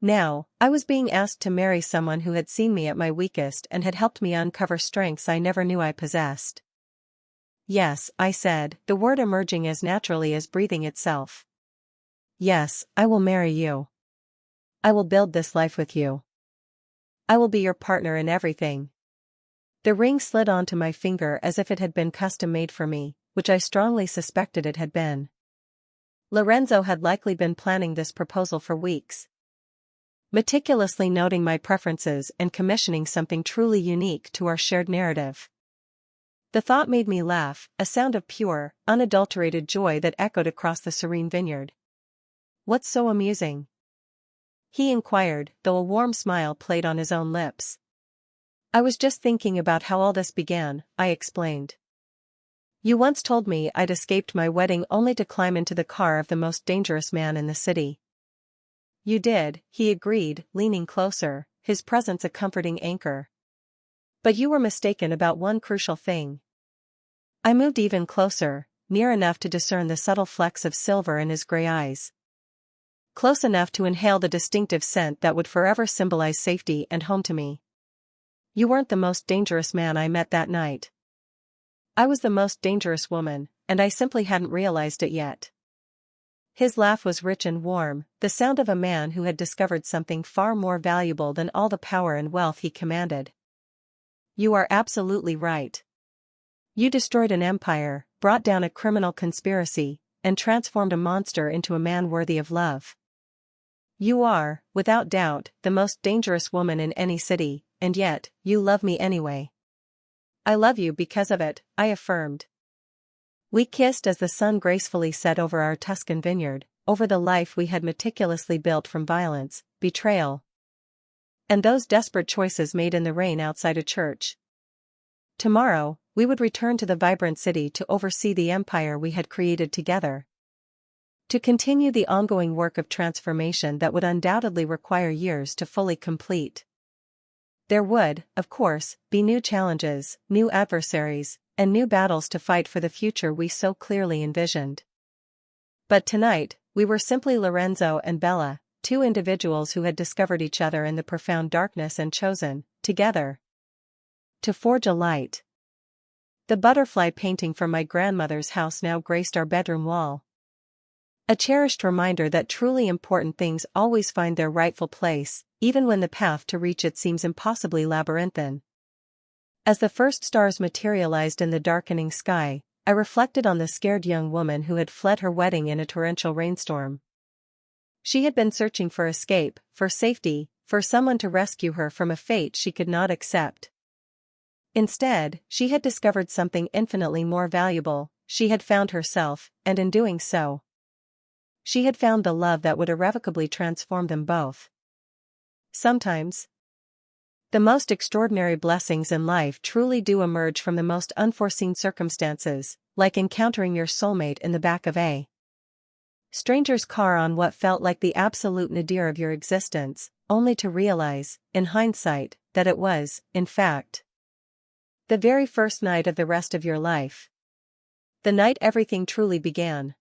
Now, I was being asked to marry someone who had seen me at my weakest and had helped me uncover strengths I never knew I possessed. "Yes," I said, the word emerging as naturally as breathing itself. "Yes, I will marry you. I will build this life with you. I will be your partner in everything." The ring slid onto my finger as if it had been custom-made for me, which I strongly suspected it had been. Lorenzo had likely been planning this proposal for weeks, meticulously noting my preferences and commissioning something truly unique to our shared narrative. The thought made me laugh, a sound of pure, unadulterated joy that echoed across the serene vineyard. "What's so amusing?" he inquired, though a warm smile played on his own lips. "I was just thinking about how all this began," I explained. "You once told me I'd escaped my wedding only to climb into the car of the most dangerous man in the city." "You did," he agreed, leaning closer, his presence a comforting anchor. "But you were mistaken about one crucial thing." I moved even closer, near enough to discern the subtle flecks of silver in his gray eyes, close enough to inhale the distinctive scent that would forever symbolize safety and home to me. "You weren't the most dangerous man I met that night. I was the most dangerous woman, and I simply hadn't realized it yet." His laugh was rich and warm, the sound of a man who had discovered something far more valuable than all the power and wealth he commanded. "You are absolutely right. You destroyed an empire, brought down a criminal conspiracy, and transformed a monster into a man worthy of love. You are, without doubt, the most dangerous woman in any city, and yet, you love me anyway." "I love you because of it," I affirmed. We kissed as the sun gracefully set over our Tuscan vineyard, over the life we had meticulously built from violence, betrayal, and those desperate choices made in the rain outside a church. Tomorrow, we would return to the vibrant city to oversee the empire we had created together, to continue the ongoing work of transformation that would undoubtedly require years to fully complete. There would, of course, be new challenges, new adversaries, and new battles to fight for the future we so clearly envisioned. But tonight, we were simply Lorenzo and Bella, two individuals who had discovered each other in the profound darkness and chosen, together, to forge a light, The butterfly painting from my grandmother's house now graced our bedroom wall. A cherished reminder that truly important things always find their rightful place, even when the path to reach it seems impossibly labyrinthine. As the first stars materialized in the darkening sky, I reflected on the scared young woman who had fled her wedding in a torrential rainstorm. She had been searching for escape, for safety, for someone to rescue her from a fate she could not accept. Instead, she had discovered something infinitely more valuable. She had found herself, and in doing so, she had found the love that would irrevocably transform them both. Sometimes, the most extraordinary blessings in life truly do emerge from the most unforeseen circumstances, like encountering your soulmate in the back of a stranger's car on what felt like the absolute nadir of your existence, only to realize, in hindsight, that it was, in fact, the very first night of the rest of your life. The night everything truly began.